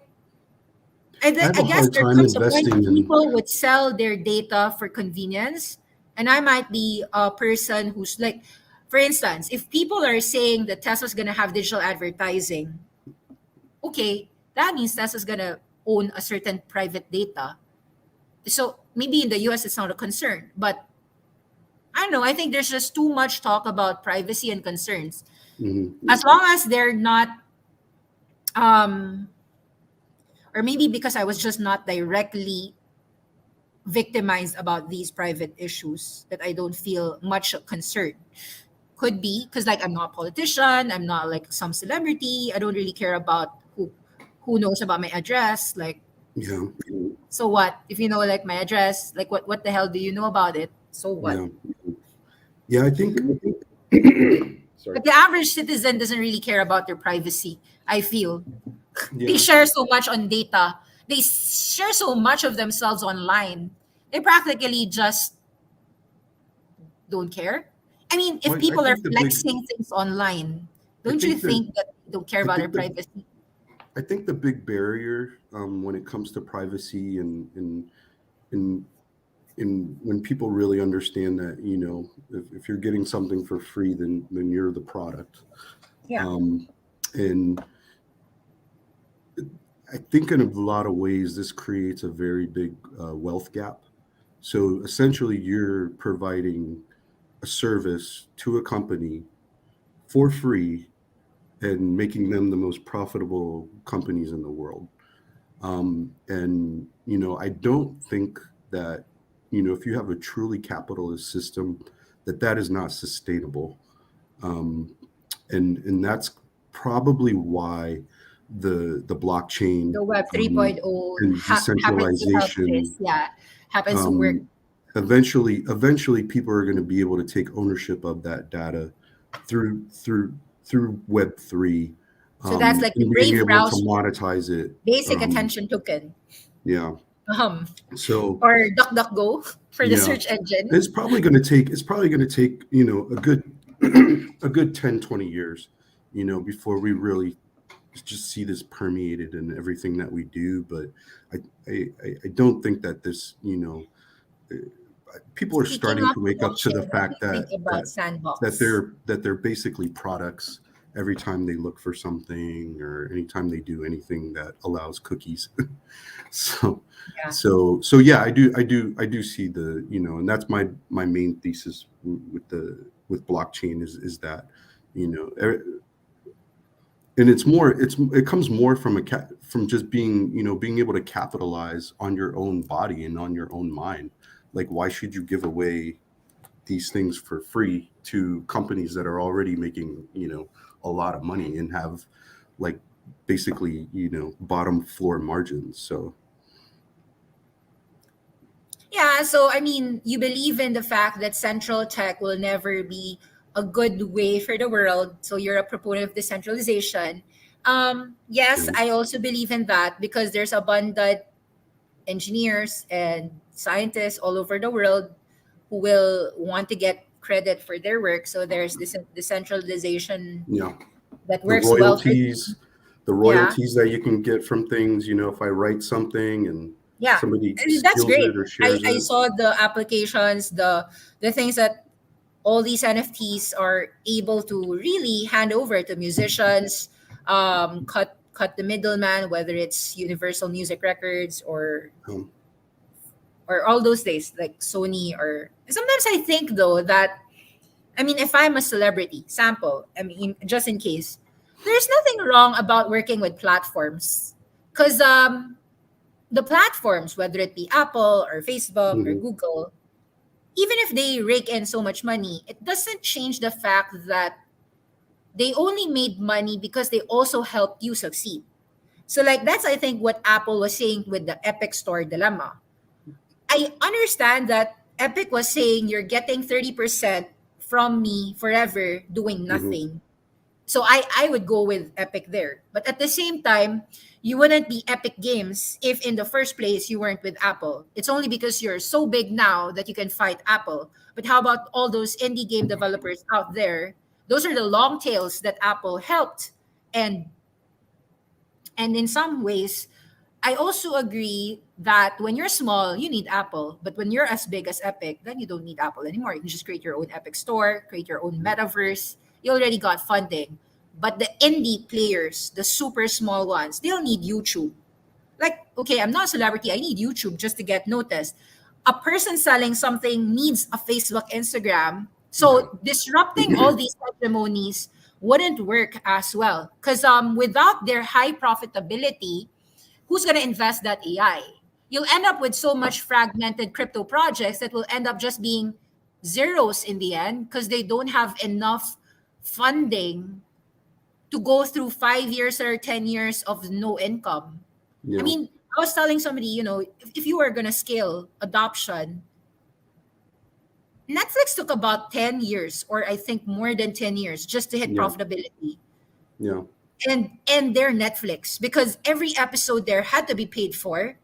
I have I a guess hard there time comes a point investing where in. people would sell their data for convenience. And I might be a person who's like, for instance, if people are saying that Tesla's going to have digital advertising, okay, that means Tesla's going to own a certain private data. So maybe in the US it's not a concern, but I don't know. I think there's just too much talk about privacy and concerns. Hmm. As long as they're not, um, or maybe because I was just not directly victimized about these private issues, that I don't feel much concern. Could be because like I'm not a politician, I'm not like some celebrity. I don't really care about who knows about my address. Like, Yeah. so what if you know like my address? Like, what the hell do you know about it? So what? Yeah. Yeah. I think. Sorry. But the average citizen doesn't really care about their privacy. I feel they Yeah. share so much on data. They share so much of themselves online. They practically just don't care. I mean, if Well, I people are think the big. flexing things online, I don't you think that. think that they don't care I about their think the. privacy? I think the big barrier, when it comes to privacy, and when people really understand that, if you're getting something for free, then you're the product. Yeah. Um, and I think in a lot of ways, this creates a very big wealth gap. So essentially, you're providing a service to a company for free and making them the most profitable companies in the world. And, I don't think that, if you have a truly capitalist system, that is not sustainable. Um, and that's probably why the blockchain The Web um, 3.0 and happens to help decentralization this. Yeah. Happens to work. um, eventually people are going to be able to take ownership of that data through Web3, So that's like the and being Brave able to browser, monetize it. basic um, attention token. yeah. Um, So or DuckDuckGo for the yeah, search engine. it's probably going to take a good a good 10-20 years, before we really just see this permeated in everything that we do. But I don't think that this, people are Speaking starting of to wake up to the blockchain, what do fact you think that about that that Sandbox? they're basically products every time they look for something or anytime they do anything that allows cookies. so Yeah. so yeah, I do see the, and that's my main thesis with blockchain is that, you know er- and it comes more from from just being, being able to capitalize on your own body and on your own mind. Like, why should you give away these things for free to companies that are already making, a lot of money and have, like, basically, bottom floor margins? So Yeah, so I mean, you believe in the fact that central tech will never be a good way for the world. So you're a proponent of decentralization. Yes, yeah, I also believe in that because there's abundant engineers and scientists all over the world who will want to get credit for their work. So there's this decentralization yeah. that the works well for them. royalties the Yeah, royalties that you can get from things, if I write something and yeah, somebody I mean, that's steals great. it or I shares I it. saw the applications, the things that all these NFTs are able to really hand over to musicians, cut the middleman, whether it's Universal Music Records um, or all those days like Sony. Or sometimes I think though that, I mean, if I'm a celebrity, sample, I mean, just in case, there's nothing wrong about working with platforms, because the platforms, whether it be Apple or Facebook or mhm, Google, even if they rake in so much money, it doesn't change the fact that they only made money because they also helped you succeed. So, like, that's, I think, what Apple was saying with the Epic Store dilemma. I understand that Epic was saying you're getting 30% from me forever doing mhm, nothing. So I would go with Epic there. But at the same time, you wouldn't be Epic Games if in the first place you weren't with Apple. It's only because you're so big now that you can fight Apple. But how about all those indie game developers out there? Those are the long tails that Apple helped. And and in some ways, I also agree that when you're small, you need Apple. But when you're as big as Epic, then you don't need Apple anymore. You can just create your own Epic store, create your own metaverse. You already got funding. But the indie players, the super small ones, they'll need YouTube. Like, okay, I'm not a celebrity. I need YouTube just to get noticed. A person selling something needs a Facebook, Instagram. yeah, So disrupting all these hegemonies wouldn't work as well. Because without their high profitability, who's going to invest that AI? You'll end up with so much fragmented crypto projects that will end up just being zeros in the end because they don't have enough funding to go through 5 years or 10 years of no income. I yeah, mean, I was telling somebody, if you were going to scale adoption, Netflix took about 10 years, or I think more than 10 years, just to hit yeah, profitability. yeah, And they're Netflix because every episode there had to be paid for,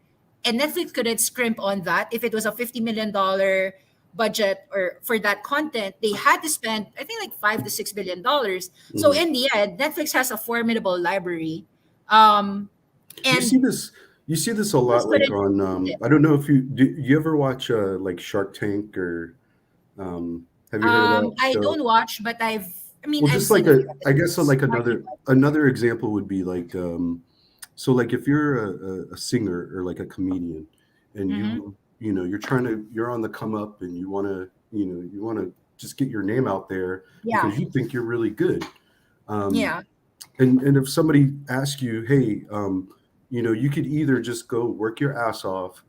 and Netflix couldn't scrimp on that. If it was a $50 million budget or for that content, they had to spend, I think, like $5 to $6 billion. So mhm. in the end, Netflix has a formidable library, um, You and see this you see this a just lot, like, couldn't on, do it. I don't know if you ever watch like Shark Tank, or have you heard of that I show? don't watch, but I've I mean, Well, I've just like seen a few I guess so episodes. like Marky another example would be like so like if you're a singer or like a comedian and Mm-hmm. you know you're on the come up and you want to you want to just get your name out there Yeah. because you think you're really good. Um, Yeah. and if somebody asks you, hey, you know, you could either just go work your ass off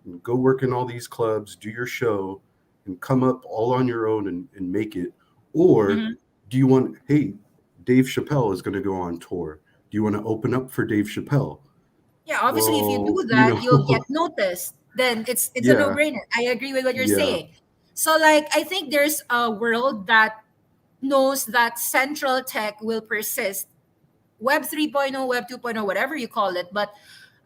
and go work in all these clubs, do your show, and come up all on your own and make it, or Mm-hmm. do you want, hey, Dave Chappelle is going to go on tour. Do you want to open up for Dave Chappelle? Yeah, obviously, if you Well, do you that, you'll get know, noticed. Then it's a no yeah, brainer. I agree with what you're yeah, saying. So, like, I think there's a world that knows that central tech will persist. Web 3.0, Web 2.0, whatever you call it. But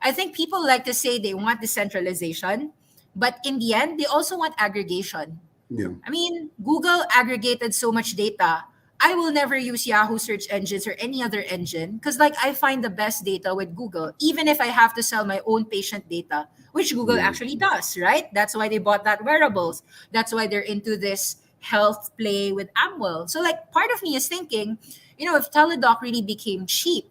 I think people like to say they want decentralization, but in the end, they also want aggregation. yeah, I mean, Google aggregated so much data. I will never use Yahoo search engines or any other engine because, like, I find the best data with Google, even if I have to sell my own patient data, which Google yeah, actually does, right? That's why they bought that wearables. That's why they're into this health play with Amwell. So, like, part of me is thinking, if Teledoc really became cheap,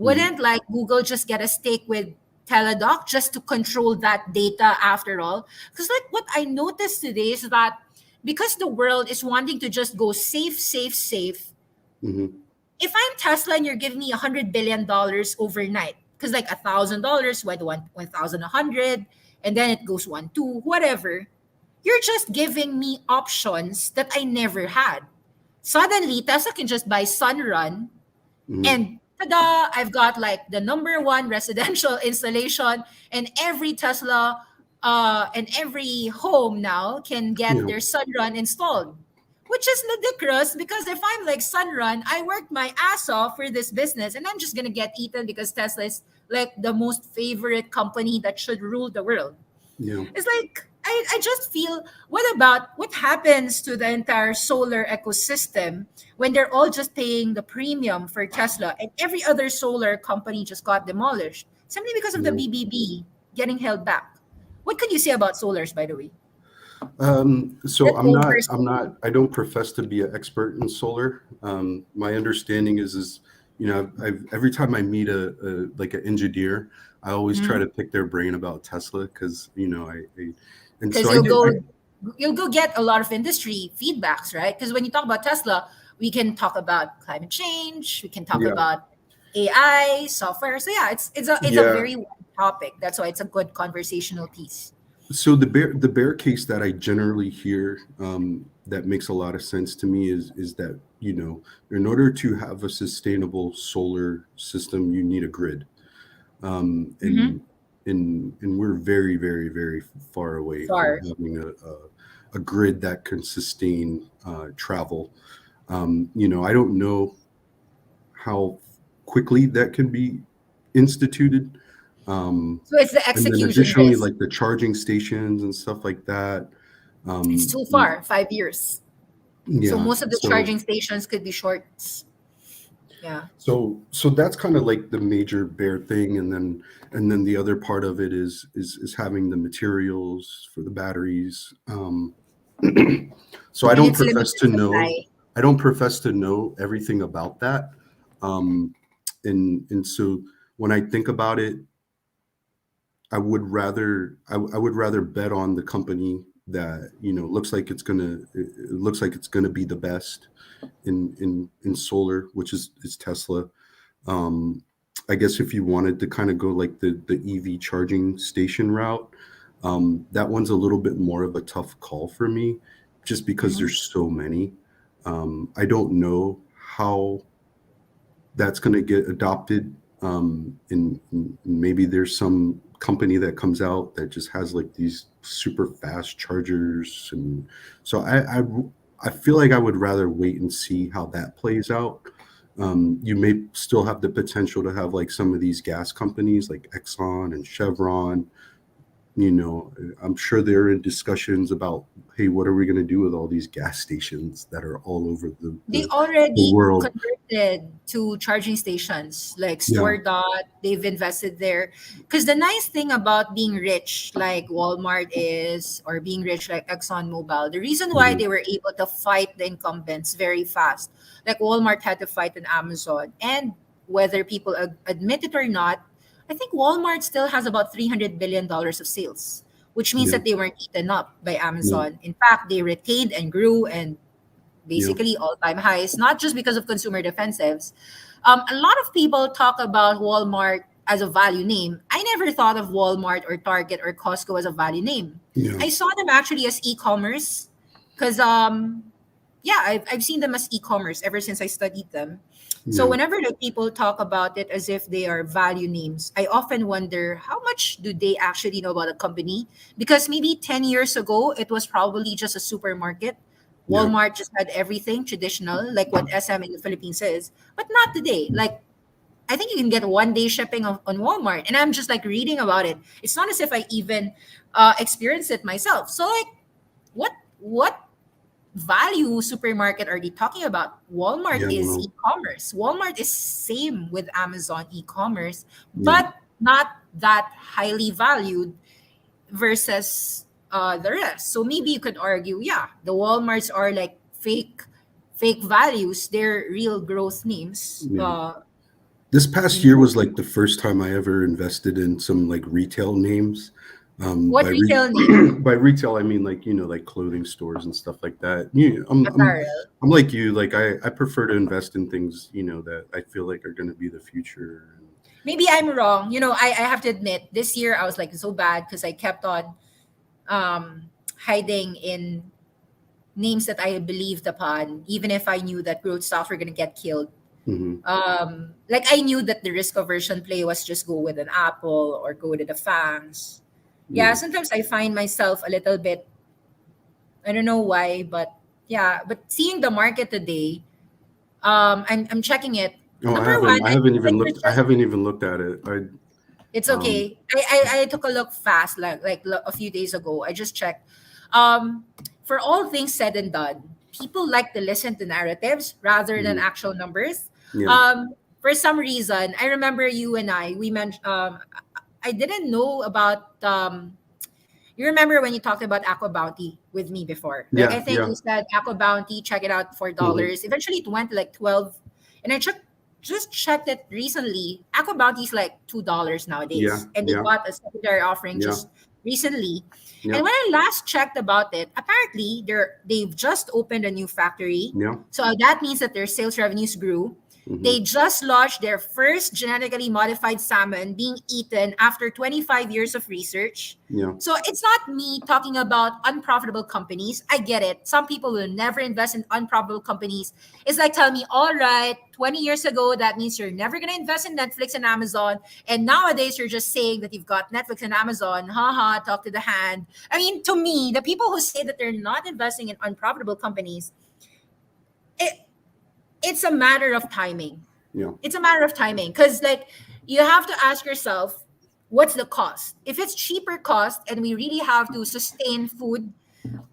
mhm, wouldn't like Google just get a stake with Teledoc just to control that data after all? Because like what I noticed today is that because the world is wanting to just go safe, safe, safe. mhm, If I'm Tesla and you're giving me $100 billion overnight, because like $1,000, why the 1,100, and then it goes 1, 2, whatever. You're just giving me options that I never had. Suddenly, Tesla can just buy Sunrun mhm, and tada, I've got like the number one residential installation, and every Tesla and every home now can get yeah, their Sunrun installed. Which is ludicrous because if I'm like Sunrun, I worked my ass off for this business and I'm just gonna get eaten because Tesla is like the most favorite company that should rule the world. yeah. It's like I just feel what happens to the entire solar ecosystem when they're all just paying the premium for Tesla and every other solar company just got demolished simply because of the Yeah. BBB getting held back. What could you say about solars, by the way? So That oversold. I don't profess to be an expert in solar. My understanding is, you know, every time I meet a like an engineer, I always try to pick their brain about Tesla because, you know, and Because so I did, you'll go get a lot of industry feedbacks, right? Because when you talk about Tesla, we can talk about climate change, we can talk yeah, about AI, software. So yeah, it's a yeah. very wide topic. That's why it's a good conversational piece. So the bear case that I generally hear that makes a lot of sense to me is that, you know, in order to have a sustainable solar system, you need a grid. um, Mm-hmm. and and we're very very far away from Far. having a grid that can sustain travel. You know, I don't know how quickly that can be instituted. Um, So it's the and then execution additionally, risk. like the charging stations and stuff like that. It's Um, too far, 5 years. So yeah, most of the so charging stations could be shorts. Yeah. so that's kind of like the major bear thing, and then the other part of it is having the materials for the batteries. So And it's limited supply. I don't profess to know everything about that. um, and so when I think about it, I would rather bet on the company that, you know, it looks like it's gonna be the best in solar, which is Tesla. um, I guess if you wanted to kind of go like the EV charging station route, that one's a little bit more of a tough call for me, just because Mhm. there's so many. I don't know how that's going to get adopted. And maybe there's some company that comes out that just has like these super fast chargers, and so I feel like I would rather wait and see how that plays out. You may still have the potential to have like some of these gas companies like Exxon and Chevron You know, I'm sure they're in discussions about, hey, what are we going to do with all these gas stations that are all over They the already world? converted to charging stations like Yeah, Store Dot. They've invested there. Because the nice thing about being rich, like Walmart is, or being rich like ExxonMobil, the reason why hmm, they were able to fight the incumbents very fast, like Walmart had to fight an Amazon, and whether people admit it or not, I think Walmart still has about $300 billion of sales, which means yeah, that they weren't eaten up by yeah, Amazon. In fact, they retained and grew and yeah, basically all-time highs, not just because of consumer defensives. A lot of people talk about Walmart as a value name. I never thought of Walmart or Target or Costco as a value name. yeah, I saw them actually as e-commerce because yeah, I've seen them as e-commerce ever since I studied them. So yeah, whenever the people talk about it as if they are value names, I often wonder how much do they actually know about a company? Because maybe 10 years ago, it was probably just a supermarket. yeah, Walmart just had everything traditional, like what SM in the Philippines is, but not today. Like, I think you can get 1 day shipping on Walmart, and I'm just like reading about it. It's not as if I even experienced it myself. So, like, what value supermarket are they talking about? Walmart yeah. is Well, e-commerce. Walmart is same with Amazon e-commerce, yeah, but not that highly valued versus the rest. So maybe you could argue, yeah, the Walmarts are like fake values. They're real growth names. yeah. This past You year know, was like the first time I ever invested in some like retail names. what retail name? By retail, I mean like, you know, like clothing stores and stuff like that. You know, Apparel. I'm like you. Like I prefer to invest in things, you know, that I feel like are going to be the future. Maybe I'm wrong. I have to admit, this year I was like so bad because I kept on hiding in names that I believed upon, even if I knew that growth stocks were gonna get killed. Hmm. Like I knew that the risk aversion play was just go with an Apple or go with the fangs. Yeah, Yeah. sometimes I find myself a little bit, I don't know why, but yeah, but seeing the market today, I'm checking it. Oh, Number one, I think that there's I just haven't even looked at it. it's Um, okay. I took a look fast, a few days ago. I just checked. Um, for all things said and done, people like to listen to narratives rather than mhm, actual numbers. yeah, For some reason, I remember you and we mentioned. I didn't know about. You remember when you talked about Aqua Bounty with me before? Like I yeah, think yeah, you said Aqua Bounty, check it out for hmm, dollars. Eventually, it went to like 12, and just checked it recently. Aqua Bounty is like $2 yeah, nowadays, and they yeah, got a secondary offering yeah, just recently. yeah, And when I last checked about it, apparently they've just opened a new factory, yeah, so that means that their sales revenues grew. hmm, They just launched their first genetically modified salmon being eaten after 25 years of research. yeah, So it's not me talking about unprofitable companies. I get it. Some people will never invest in unprofitable companies. It's like telling me, all right, 20 years ago, that means you're never going to invest in Netflix and Amazon. And nowadays, you're just saying that you've got Netflix and Amazon. Haha, talk to the hand. I mean, to me, the people who say that they're not investing in unprofitable companies, it, it's a matter of timing. yeah, It's a matter of timing because, like, you have to ask yourself, what's the cost? If it's cheaper cost and we really have to sustain food,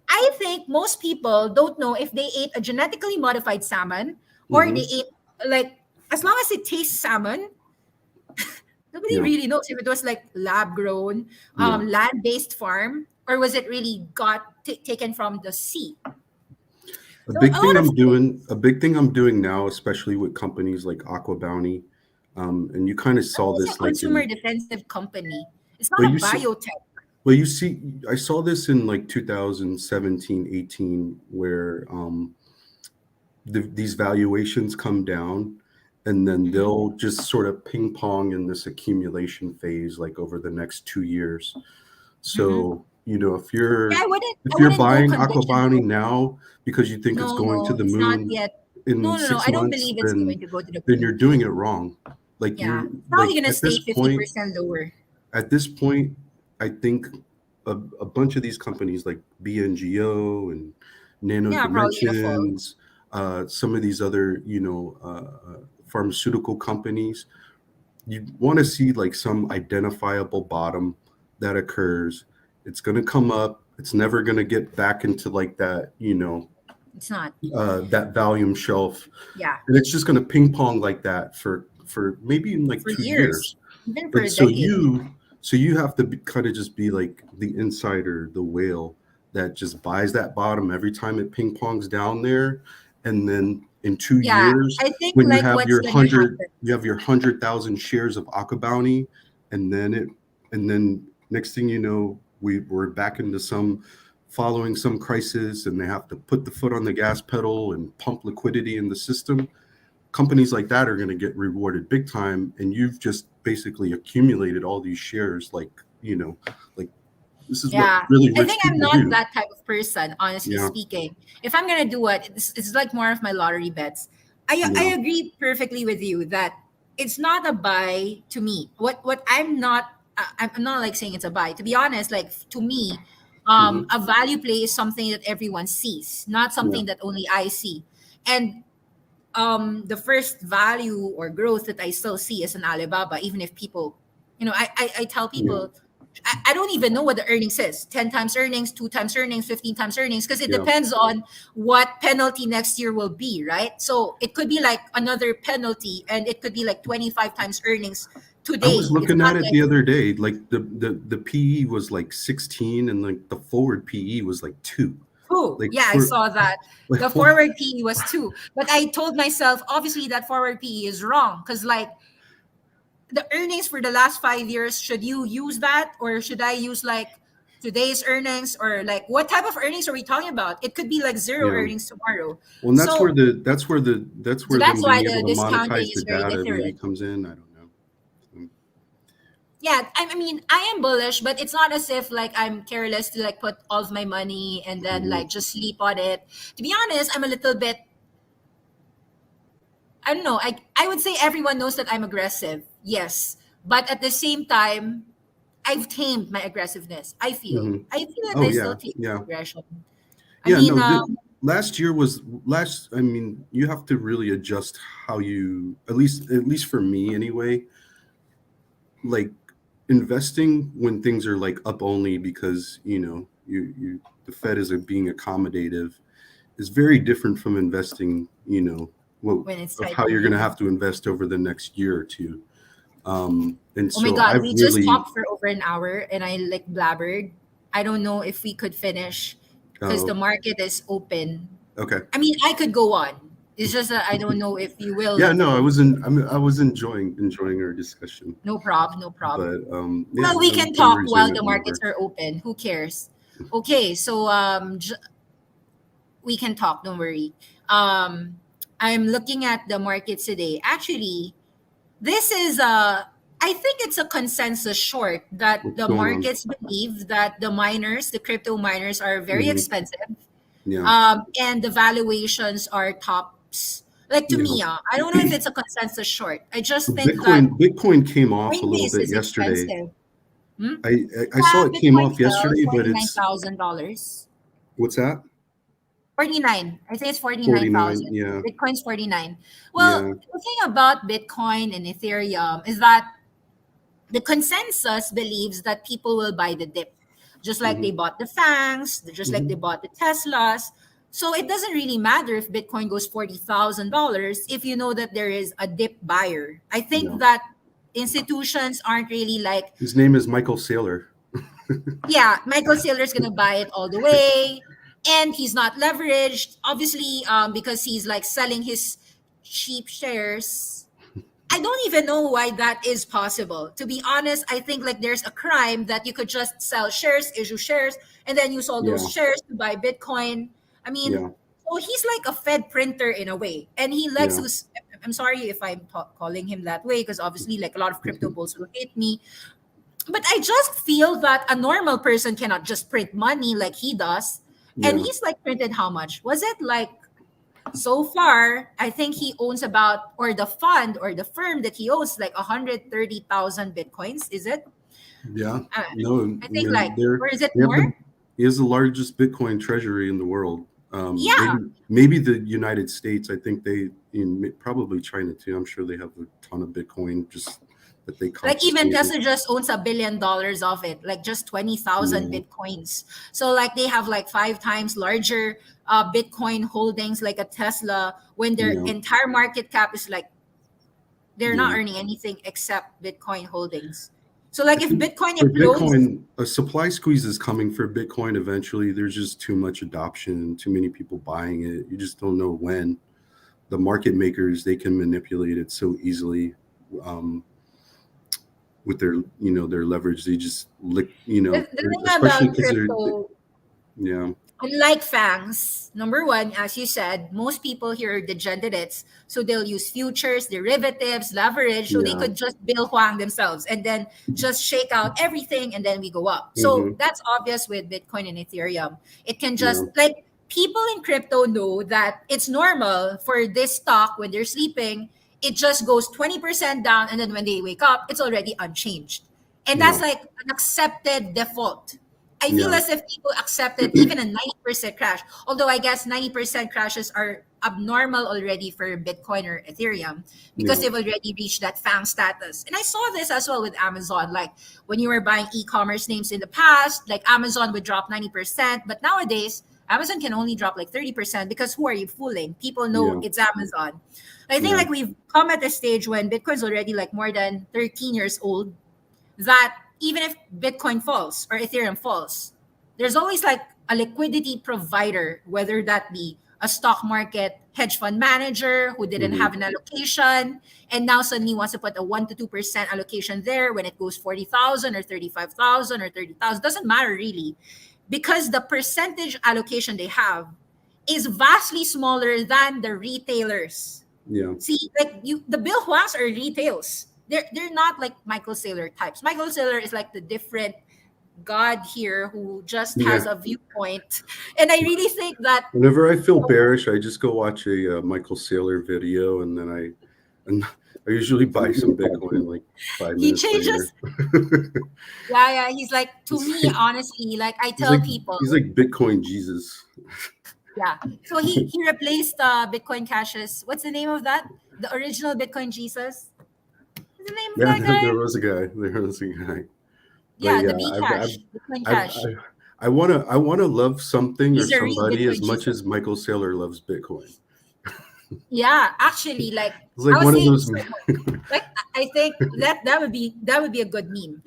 I think most people don't know if they ate a genetically modified salmon or they hmm, ate, like, as long as it tastes salmon, nobody yeah, really knows if it was like lab grown, yeah. land based farm, or was it really taken from the sea. So a lot of A big thing I'm doing now, especially with companies like Aqua Bounty, and you kind of that saw is a this like consumer in, defensive company. It's well, not a biotech. you see, I saw this in like 2017, 18, where these valuations come down and then Mhm. they'll just sort of ping pong in this accumulation phase like over the next 2 years. Mhm. So, you know, Yeah, I if you're wouldn't go buying Aqua conviction Bounty over. now because you think it's No, going to no, the it's not moon yet. in No, no, no. six I don't months, believe it's going to go to the then moon. you're doing it wrong. Like Yeah, you're it's probably like going to stay 50% lower. at this point, I think a bunch of these companies like BNGO and Nano Yeah, probably going to fall. Dimensions, some of these other, you know, pharmaceutical companies, you want to see like some identifiable bottom that occurs. It's going to come up. It's never going to get back into like that, It's not. that volume shelf, Yeah, and it's just going to ping pong like that for maybe in like for 2 years. years, even for And a decade. so you have to kind of just be like the insider, the whale that just buys that bottom every time it ping pongs down there, and then in two Yeah, years, I think when like what's gonna happen. you have your 100,000 shares of Aka Bounty, and then next thing you know, we're back into some following some crisis, and they have to put the foot on the gas pedal and pump liquidity in the system. Companies like that are going to get rewarded big time, and you've just basically accumulated all these shares, like this is what Yeah, really I rich think I'm people not do. that type of person, honestly Yeah, speaking. If I'm gonna do it, it's like more of my lottery bets. I yeah, agree perfectly with you that it's not a buy to me. What I'm not I'm not like saying it's a buy. To be honest, like to me, hmm, a value play is something that everyone sees, not yeah, something that only I see. And the first value or growth that I still see is an Alibaba, even if people, I tell yeah, people, I don't even know what the earnings is 10 times earnings, 2 times earnings, 15 times earnings, because it yeah. depends on what penalty next year will be, right? So it could be like another penalty and it could be like 25 times earnings I was today. It's looking not at it like, the other day. Like the PE was like 16, and like the forward PE was like 2. two. Like Yeah, I for saw that. like The what? forward PE was two. But I told myself, obviously, that forward PE is wrong because, like, the earnings for the last 5 years, should you use that or should I use like today's earnings, or like what type of earnings are we talking about? It could be like zero Yeah. earnings tomorrow. Well, and that's where So them that's why being able the to discounting monetize the is very data really different. comes in. I don't know. So, Yeah, I mean, I am bullish, but it's not as if like I'm careless to like put all of my money and then mhm. like just sleep on it. To be honest, I'm a little bit, I don't know. I would say everyone knows that I'm aggressive. Yes. But at the same time, I've tamed my aggressiveness. Mhm. I feel that Oh I still yeah, take yeah, aggression. I yeah. mean, No, last year was last. I mean, you have to really adjust how you, at least for me anyway. Like investing when things are like up only because the Fed is being accommodative is very different from investing. Well, when it's of how you're tightening, going yeah. to have to invest over the next year or two. And Oh my so God, I've we just really. talked for over an hour and I like blabbered. I don't know if we could finish because the Oh, market is open. okay. I mean, I could go on. It's just that I don't know if you will Yeah, like no, go. I was enjoying our discussion, No prob, no prob. but yeah, Well, we we can can talk while resume it the markets whenever. are open. Who cares? Okay, so we can talk. Don't worry. Um, I'm looking at the markets today. Actually, this is a, I think it's a consensus short that What's the going on? markets believe that the miners, the crypto miners, are very Hmm. expensive, Yeah, and the valuations are tops. Like to yeah. me, I don't know if it's a consensus short. I just So think that Bitcoin came off a little Coinbase bit is yesterday. expensive. Hmm? I saw Yeah, it came Bitcoin off fell yesterday, but it's $49,000. what's that? 49. I think it's 49. 49,000. Yeah, Bitcoin's 49. Well, yeah. the thing about Bitcoin and Ethereum is that the consensus believes that people will buy the dip, just like Hmm, they bought the fangs, just like they hmm. bought the Teslas. So it doesn't really matter if Bitcoin goes $40,000 if you know that there is a dip buyer. I Yeah. think that institutions aren't really like, His name is Michael Saylor. yeah, Michael Saylor's gonna buy it all the way, and he's not leveraged, obviously, because he's like selling his cheap shares. I don't even know why that is possible. To be honest, I think like there's a crime that you could just sell shares, issue shares, and then use all those Yeah, shares to buy Bitcoin. I mean, yeah, so he's like a Fed printer in a way, and he likes yeah. to. I'm sorry if I'm calling him that way because obviously, like a lot of crypto bulls will hate me, but I just feel that a normal person cannot just print money like he does. And Yeah, he's like printed how much? Was it like so far? I think he owns about, or the fund or the firm that he owns, like 130,000 bitcoins. Is it? yeah. Uh, No, I I think like, mean they're or is it they have more? the he has the largest Bitcoin treasury in the world. Yeah. Maybe the United States. I think probably China too. I'm sure they have a ton of Bitcoin just that they Like even confiscated. Tesla just owns $1 billion of it, like just 20,000 Yeah, Bitcoins. So like they have like 5 times larger Bitcoin holdings like a Tesla when their yeah, entire market cap is like they're not yeah. earning anything except Bitcoin holdings. So like I if think Bitcoin for implodes, Bitcoin, a supply squeeze is coming for Bitcoin eventually. There's just too much adoption, too many people buying it. You just don't know when. The market makers, they can manipulate it so easily, um, with their, their leverage. They just lick, the thing especially about because crypto, yeah, unlike FANGs, number one, as you said, most people here are degenerates. So they'll use futures, derivatives, leverage, so they yeah, could just Bill Huang themselves and then just shake out everything and then we go up. So hmm, that's obvious with Bitcoin and Ethereum. It can yeah, just like people in crypto know that it's normal for this stock when they're sleeping, it just goes 20% down and then when they wake up, it's already unchanged. And yeah, that's like an accepted default. I feel yeah, as if people accepted even a 90% crash. Although I guess 90% crashes are abnormal already for Bitcoin or Ethereum because yeah, they've already reached that FANG status. And I saw this as well with Amazon. Like when you were buying e-commerce names in the past, like Amazon would drop 90%, but nowadays Amazon can only drop like 30% because who are you fooling? People know yeah, it's Amazon. I think yeah, like we've come at a stage when Bitcoin's already like more than 13 years old that even if Bitcoin falls or Ethereum falls, there's always like a liquidity provider, whether that be a stock market hedge fund manager who didn't hmm, have an allocation and now suddenly wants to put a 1 to 2% allocation there when it goes 40,000 or 35,000 or 30,000. Doesn't matter really because the percentage allocation they have is vastly smaller than the retailers. yeah, See, like the Bill Huas are retails. They're not like Michael Saylor types. Michael Saylor is like the different god here who just has yeah. a viewpoint, and I really think that Whenever I feel bearish, I just go watch a Michael Saylor video, and then and I usually buy some Bitcoin like five he minutes later. changes. Yeah, yeah. He's like to It's me, like, honestly, like I he's tell like people, he's like Bitcoin Jesus. yeah. So he replaced Bitcoin Cash's. What's the name of that? The original Bitcoin Jesus. What's the name of Yeah, that guy? there was a guy. There was a guy. But Yeah, the yeah, B I've Cash, Bitcoin I've Cash. I wanna love something or He's a real somebody as Bitcoin much Jesus. as Michael Saylor loves Bitcoin. Yeah, actually, like It's like I was one of saying those. so much. Like I think that would be a good meme.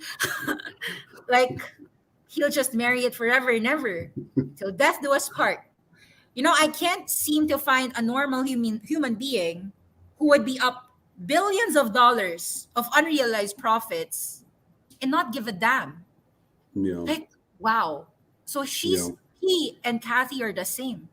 Like he'll just marry it forever and ever till death do us part. I can't seem to find a normal human being who would be up billions of dollars of unrealized profits and not give a damn. Yeah, Like, wow. So yeah, he and Kathy are the same.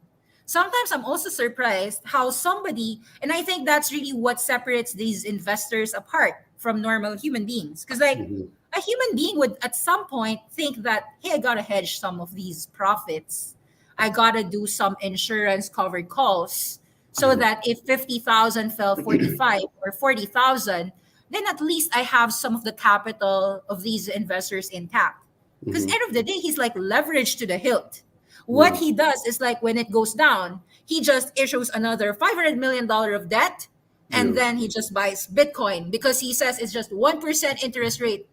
Sometimes I'm also surprised how somebody, and I think that's really what separates these investors apart from normal human beings. Because, like, hmm, a human being would at some point think that, hey, I gotta hedge some of these profits. I gotta do some insurance covered calls so yeah, that if 50,000 fell 45 or 40,000, then at least I have some of the capital of these investors intact. Because hmm, end of the day, he's like leveraged to the hilt. What yeah, he does is like when it goes down, he just issues another $500 million of debt, and yeah, then he just buys Bitcoin because he says it's just 1% interest rate.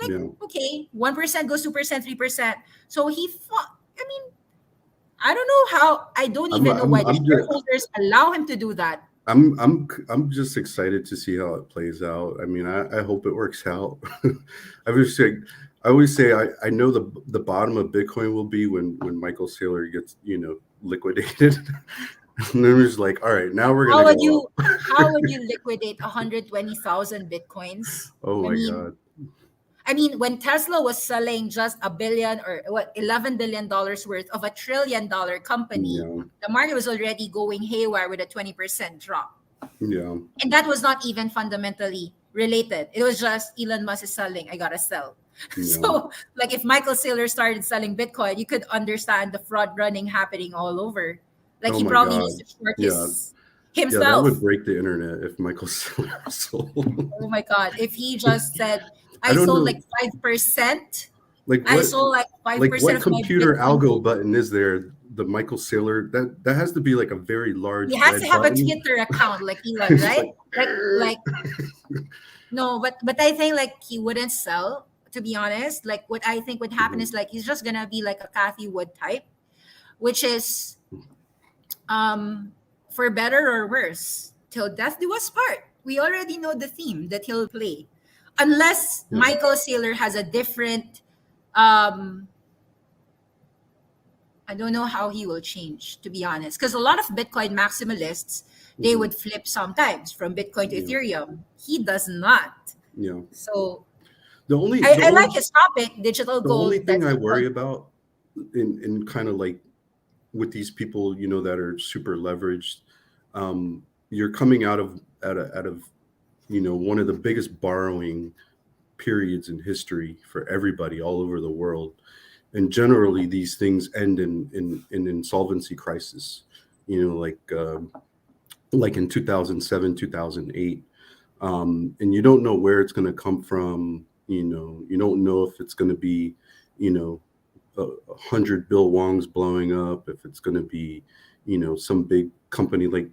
Like, yeah. okay, 1% goes 2%, 3%. So I mean, I don't know how. I don't even know why the I'm just shareholders allow him to do that. I'm just excited to see how it plays out. I mean, I hope it works out. I always say I know the bottom of Bitcoin will be when Michael Saylor gets liquidated, and then it's like, all right, now we're How gonna would go you up. how would you liquidate 120,000 bitcoins? Oh I my mean, god, when Tesla was selling just a billion or what $11 billion worth of $1 trillion company, yeah, the market was already going haywire with a 20% drop. yeah, And that was not even fundamentally related. It was just Elon Musk is selling, I gotta sell. yeah. So, like if Michael Saylor started selling Bitcoin, you could understand the fraud running happening all over. Like Oh he my probably needs god, to short yeah, yeah. That would himself. break the internet if Michael Saylor sold. Oh my god! If he just said, I "I don't sold know, like 5%," like I what sold like five like percent what of my computer Bitcoin algo holdings. button is there the Michael Saylor, that has to be like a very He large has to red have a button. Twitter account like Elon, It's just right? like Like no, but I think like he wouldn't sell. To be honest, like what I think would happen Mhm. is like he's just gonna be like a Kathy Wood type, which is for better or worse, till death do us part. We already know the theme that he'll play, unless Yeah. Michael Saylor has a different. Um, I don't know how he will change, to be honest, because a lot of Bitcoin maximalists they Mhm. would flip sometimes from Bitcoin to Yeah. Ethereum. He does not. Yeah. So The only the I like only his topic, digital the only gold. thing That's I digital worry gold. about in kind of like with these people, that are super leveraged, you're coming out of one of the biggest borrowing periods in history for everybody all over the world, and generally these things end in insolvency crisis. Like in 2007, 2008. And you don't know where it's going to come from. You don't know if it's going to be, you know, 100 Bill Wongs blowing up, if it's going to be, some big company like,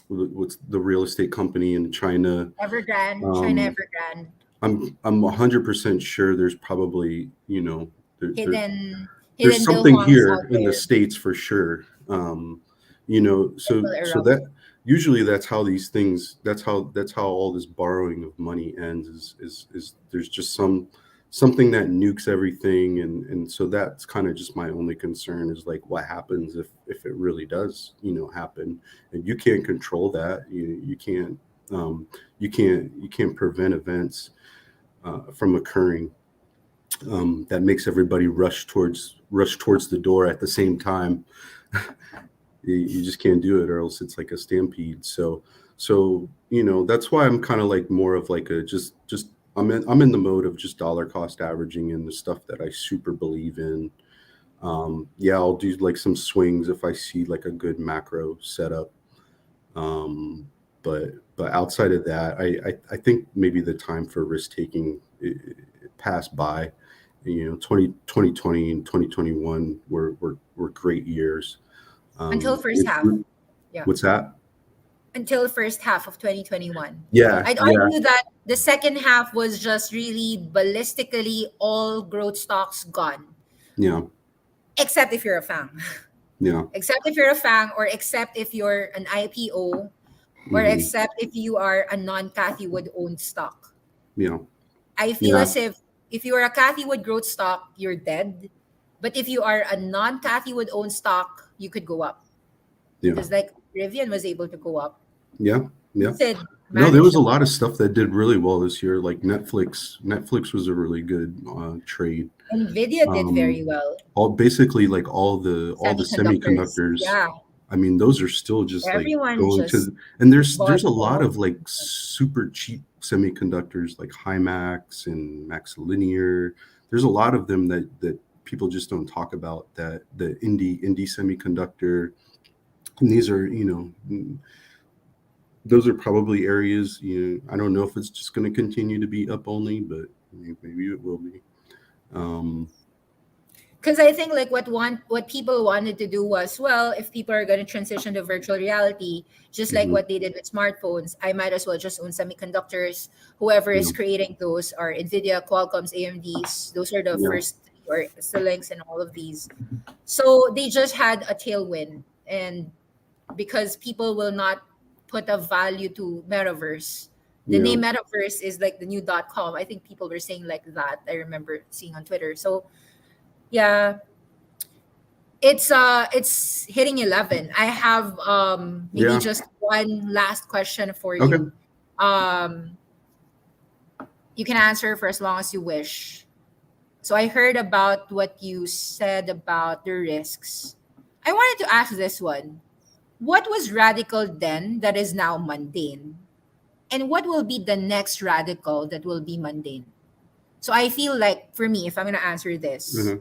what's the real estate company in China. Evergrande, China Um, Evergrande, I'm 100% sure there's probably, hidden there's hidden Bill something Hongs out here in the there states for sure. that So will erupt. that usually that's how these things. That's how all this borrowing of money ends. Is there's just something that nukes everything, and so that's kind of just my only concern is like what happens if it really does happen, and you can't control that. You can't you can't prevent events from occurring, that makes everybody rush towards the door at the same time. You just can't do it, or else it's like a stampede. So that's why I'm kind of like more of like a just I'm in the mode of just dollar cost averaging and the stuff that I super believe in. Yeah, I'll do like some swings if I see like a good macro setup. um, but outside of that, I think maybe the time for risk taking passed by. 2020 and 2021 were great years. Until first half. Yeah. What's that? Until first half of 2021. Yeah, I'd yeah, argue that the second half was just really ballistically all growth stocks gone. yeah, Except if you're a FANG. yeah. Except if you're a FANG, or except if you're an IPO, or Hmm. except if you are a non-Cathy Wood owned stock. Yeah, I feel yeah, as if you are a Cathy Wood growth stock, you're dead. But if you are a non-Cathy Wood owned stock, you could go up. yeah, Because like Rivian was able to go up. yeah, yeah. Lucid No, there managed was a to lot of stuff that did really well this year. Like Netflix. Netflix was a really good trade. Nvidia did very Um, well. basically like all the Semiconductors. semiconductors. Yeah. I mean, those are still just like Everyone going just to, and there's bought a lot all. of like super cheap semiconductors like Himax and MaxLinear. There's a lot of them that people just don't talk about. That the indie semiconductor, and these are those are probably areas. I don't know if it's just going to continue to be up only, but maybe it will be. Um, Because I think like what people wanted to do was, well, if people are going to transition to virtual reality, just like mhm, what they did with smartphones, I might as well just own semiconductors. Whoever yeah, is creating those are Nvidia, Qualcomm's, AMD's. Those are the yeah, first, or Xilinx and all of these. So they just had a tailwind, and because people will not put a value to metaverse. The yeah, name metaverse is like the new .com. I think people were saying like that. I remember seeing on Twitter. So yeah, it's hitting 11. I have maybe yeah. just one last question for Okay. you. Um you can answer for as long as you wish. So I heard about what you said about the risks. I wanted to ask this one. What was radical then that is now mundane? And what will be the next radical that will be mundane? So I feel like for me, if I'm going to answer this, Uh-huh.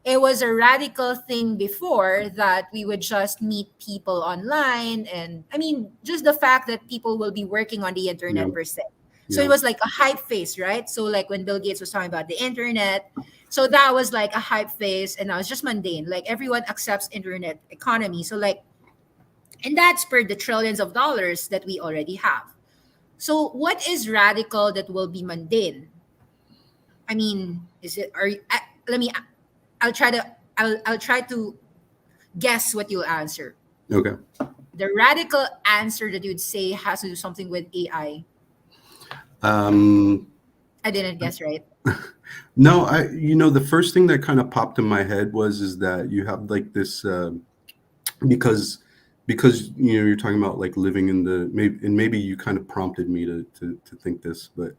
it was a radical thing before that we would just meet people online. And I mean, just the fact that people will be working on the Yeah, internet per se. So it yeah, was like a hype phase, right? So like when Bill Gates was talking about the internet, So that was like a hype phase, and now it's just mundane. Like everyone accepts internet economy. So like, and that spurred the trillions of dollars that we already have. So what is radical that will be mundane? I mean, is it? Are you, let me? I'll try to. I'll try to guess what you'll answer. Okay. The radical answer that you'd say has to do something with AI. Um, I didn't guess right. no, the first thing that kind of popped in my head was is that you have like this because you're talking about like living in the maybe you kind of prompted me to think this, but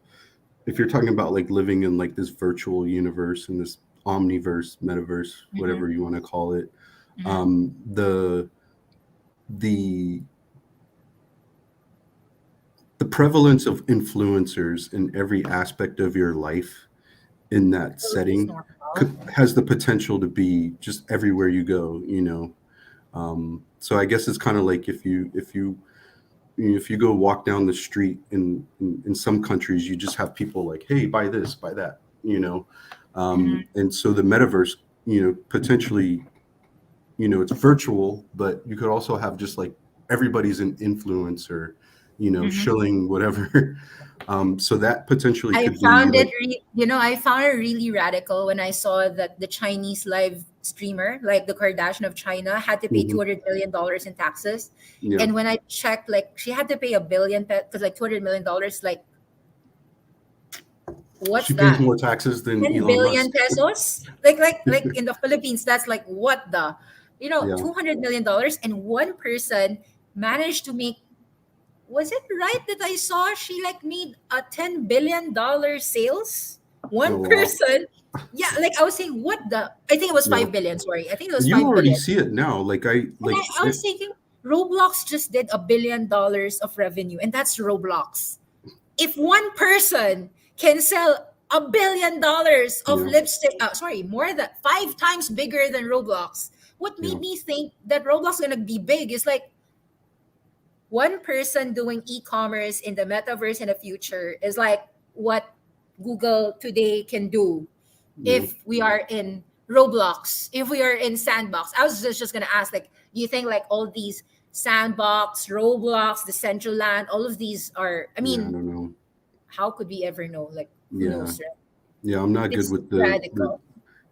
if you're talking about like living in like this virtual universe in this omniverse, metaverse, Mm-hmm, whatever you want to call it, mm-hmm. the the the prevalence of influencers in every aspect of your life in that It's setting normal. has the potential to be just everywhere you go, so I guess it's kind of like if you go walk down the street in some countries, you just have people like, hey, buy this, buy that, Mm-hmm, and so the metaverse, potentially, it's virtual, but you could also have just like everybody's an influencer, mm-hmm. shilling whatever. So that potentially I could be found it, like, I found it really radical when I saw that the Chinese live streamer, like the Kardashian of China, had to pay mhm, $200 million in taxes. yeah, And when I checked, like she had to pay a billion because like $200 million, like what's she pays that? more taxes than 10 Elon billion Musk. pesos? Like in the Philippines, that's like what the, Yeah, $200 million, and one person managed to make, was it right that I saw she like made a $10 billion sales? oh One wow, person. Yeah, like I was saying, what the? I think it was yeah. 5 billion. Sorry, I think it was You five already billion. see it now. Like And I was thinking, Roblox just did $1 billion of revenue, and that's Roblox. If one person can sell $1 billion of yeah, lipstick, sorry, more than 5 times bigger than Roblox, what yeah, made me think that Roblox is gonna be big is like one person doing e-commerce in the metaverse in the future is like what Google today can do yeah. if we are in Roblox, if we are in Sandbox. I was just gonna ask, like, do you think like all these Sandbox, Roblox, the Central Land, all of these are? I Yeah, I mean, don't know. how could we ever know? Like, who Yeah, knows, right? yeah. I'm not good It's with the. radical.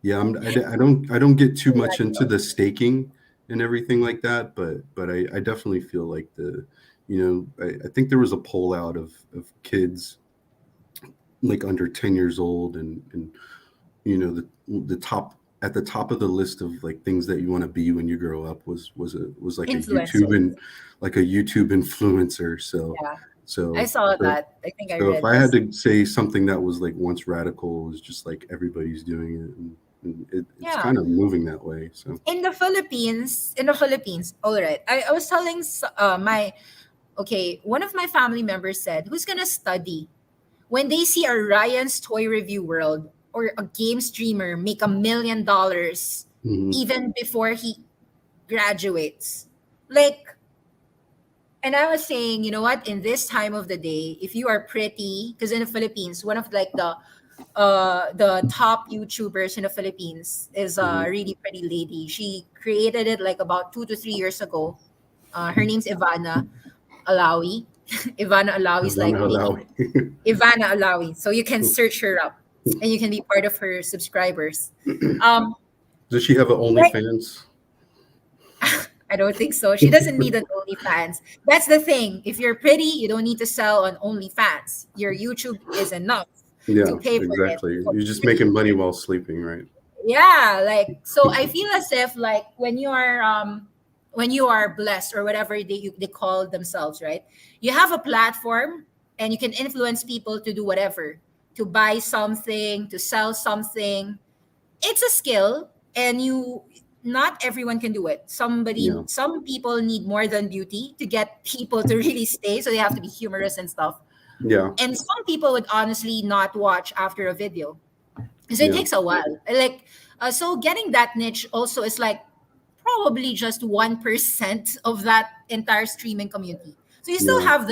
Yeah, I don't get too much into Radical. the staking and everything like that, but I definitely feel like I think there was a poll out of kids like under 10 years old, and the top at the top of the list of like things that you want to be when you grow up was like a Influencer. YouTube influencer. So Yeah, I so saw so that. I think I so if read I had this. to say something that was like once radical, it was just like everybody's doing it, and it's Yeah. kind of moving that way. So In the Philippines, all right. I was telling my, okay, one of my family members said, who's gonna study when they see a Ryan's Toy Review World or a game streamer make $1 million mhm, even before he graduates? Like, and I was saying, you know what? In this time of the day, if you are pretty, because in the Philippines, one of like the top YouTubers in the Philippines is a mhm. really pretty lady. She created it like about 2 to 3 years ago. Her name's Ivana Alawi. Ivana Alawi is like Ivana making Halawi. Ivana Alawi. So you can search her up and you can be part of her subscribers. Um, Does she have an right. OnlyFans? I don't think so. She doesn't need an OnlyFans. That's the thing. If you're pretty, you don't need to sell on OnlyFans. Your YouTube is enough Yeah, to pay for it exactly. for You're just free. making money while sleeping, right? Yeah, like so I feel as if like when you are blessed or whatever they call themselves, right? You have a platform and you can influence people to do whatever, to buy something, to sell something. It's a skill, and you not everyone can do it. Yeah, Some people need more than beauty to get people to really stay, so they have to be humorous and stuff. yeah, And some people would honestly not watch after a video, so it yeah, takes a while. Like, so getting that niche also is like probably just 1% of that entire streaming community. So you still yeah, have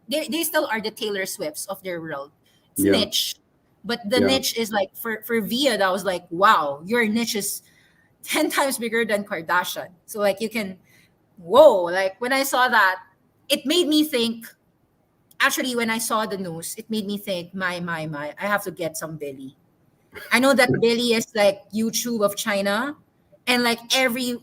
they still are the Taylor Swifts of their world. It's yeah, niche. But the Yeah. niche is like for Via, that was like, wow, your niche is 10 times bigger than Kardashian. So like you can, whoa, like when I saw that, it made me think, actually when I saw the news, it made me think, my, I have to get some belly. I know that belly is like YouTube of China, and like every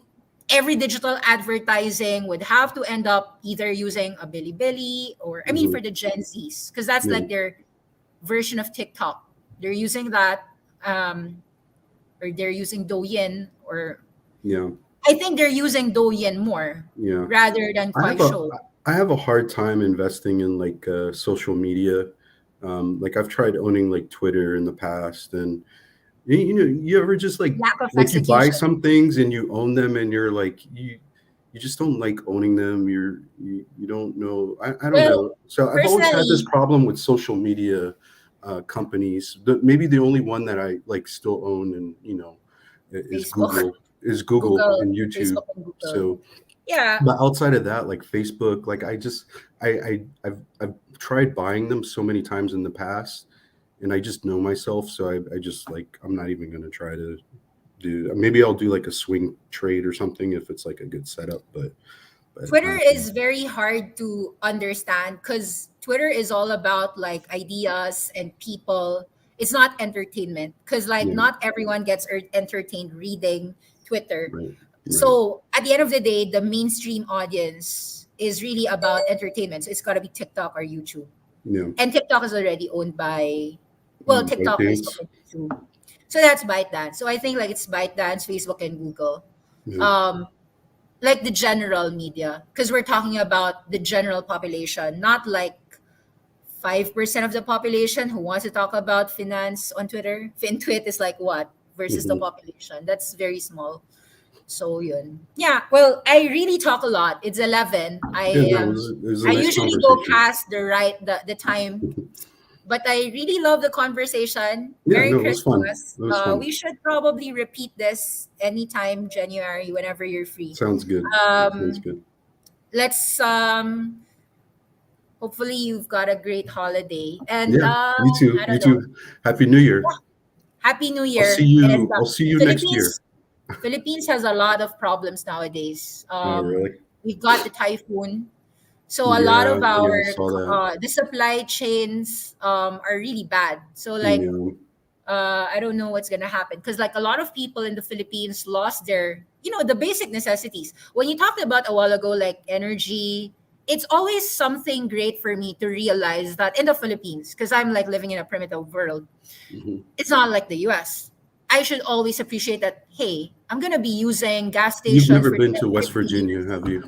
digital advertising would have to end up either using a Bilibili, or I mean Hmm. for the Gen Zs, because that's Yeah. like their version of TikTok. They're using that, um, or they're using Douyin, or Yeah. I think they're using Douyin more Yeah. rather than I have a Kuaishou. I have a hard time investing in like social media. Like I've tried owning like Twitter in the past, and you know, you ever just Lack of like you buy execution. some things and you own them, and you're like you just don't like owning them. You don't know. I don't Well, know. So I've always had this personally, problem with social media companies. Maybe the only one that I like still own, and is Facebook, Google. Is Google Google, and YouTube. Facebook, and Google. So Yeah, but outside of that, like Facebook, like I've tried buying them so many times in the past, and I just know myself, so I just like I'm not even gonna try to do. Maybe I'll do like a swing trade or something if it's like a good setup, but Twitter is very hard to understand because Twitter is all about like ideas and people. It's not entertainment because like yeah, not everyone gets entertained reading Twitter. right, right, So at the end of the day, the mainstream audience is really about entertainment. So it's got to be TikTok or YouTube. yeah, And TikTok is already owned by, well, like TikTok, Facebook, dance, and YouTube. So that's ByteDance. So I think like it's ByteDance, Facebook, and Google. yeah, Um, like the general media, because we're talking about the general population, not like 5% of the population who wants to talk about finance on Twitter. FinTwit is like what versus the hmm population? That's very small. So yun. Yeah, well, I really talk a lot. It's 11. yeah. I No, um it was a I nice usually go conversation. past the time, but I really love the conversation. Yeah, Merry no, it was fun. Christmas. It was fun. We should probably repeat this anytime January, whenever you're free. Sounds good. Sounds Um, good. let's hopefully you've got a great holiday, and Yeah, you too. I You don't know. too. Happy New Year. Happy New I'll see Year. And you. I'll see you next year. Philippines has a lot of problems nowadays. Oh, really? We've got the typhoon. So a lot Yeah, of yeah, our I saw that. the supply chains are really bad. So like Yeah, I don't know what's gonna happen because like a lot of people in the Philippines lost their, the basic necessities. When you talked about a while ago, like energy, it's always something great for me to realize that in the Philippines, because I'm like living in a primitive world, hmm. it's not like the US. I should always appreciate that, hey, I'm gonna be using gas You've stations never for been to West 10, 50 Virginia, years. have you?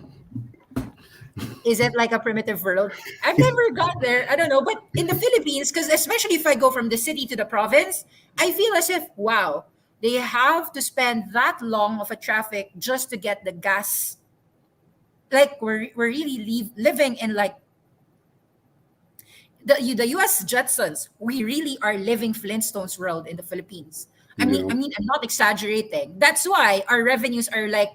Is it like a primitive world? I've never got there. I don't know. But in the Philippines, because especially if I go from the city to the province, I feel as if, wow, they have to spend that long of a traffic just to get the gas. Like we're really living in like the US Jetsons. We really are living Flintstones world in the Philippines. Yeah. I'm not exaggerating. That's why our revenues are like,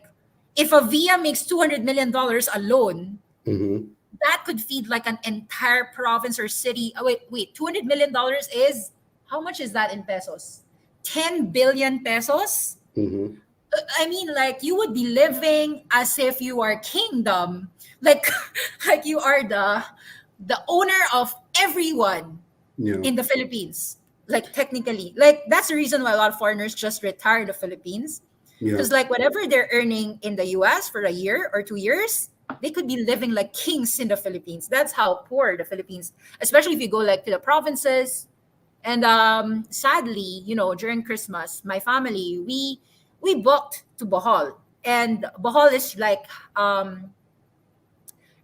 if a VIA makes $200 million alone, Hmm. that could feed like an entire province or city. Oh, wait, $200 million is, how much is that in pesos? 10 billion pesos. Hmm. I mean, like you would be living as if you are kingdom, like like you are the owner of everyone Yeah. in the Philippines. Like technically, like that's the reason why a lot of foreigners just retire in the Philippines, Yeah. because like whatever they're earning in the US for a year or 2 years, they could be living like kings in the Philippines. That's how poor the Philippines, especially if you go like to the provinces. And sadly, during Christmas, my family, we booked to Bohol. And Bohol is like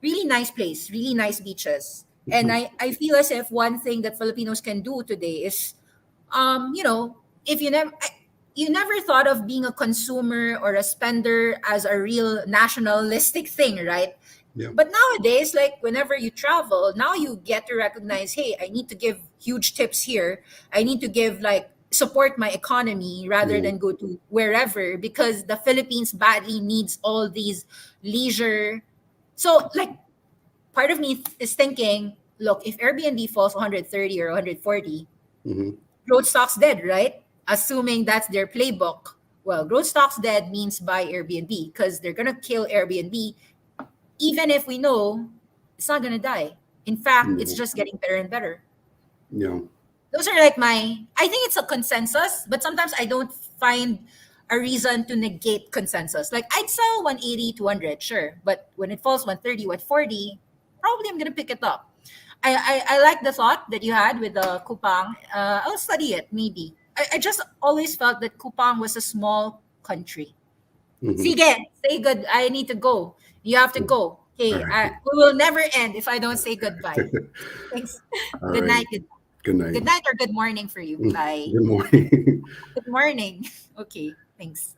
really nice place, really nice beaches. And I feel as if one thing that Filipinos can do today is, if you never thought of being a consumer or a spender as a real nationalistic thing, right? Yeah. But nowadays, like whenever you travel, now you get to recognize, hey, I need to give huge tips here. I need to give like support my economy rather Yeah. than go to wherever, because the Philippines badly needs all these leisure. So like part of me is thinking, look, if Airbnb falls 130 or 140, Hmm. growth stock's dead, right? Assuming that's their playbook. Well, growth stock's dead means buy Airbnb because they're gonna kill Airbnb, even if we know it's not gonna die. In fact, it's Yeah. just getting better and better. Yeah. Those are like my, I think it's a consensus, but sometimes I don't find a reason to negate consensus. Like I'd sell 180, 200, sure. But when it falls 130, 140, probably I'm going to pick it up. I like the thought that you had with the Kupang. I'll study it, maybe. I just always felt that Kupang was a small country. Hmm. Sige, say good. I need to go. You have to go. All Okay, right. we will never end if I don't say goodbye. Thanks. All Good right. night. Good Good night. Good night or good morning for you. Bye. Good morning. Good morning. Okay, thanks.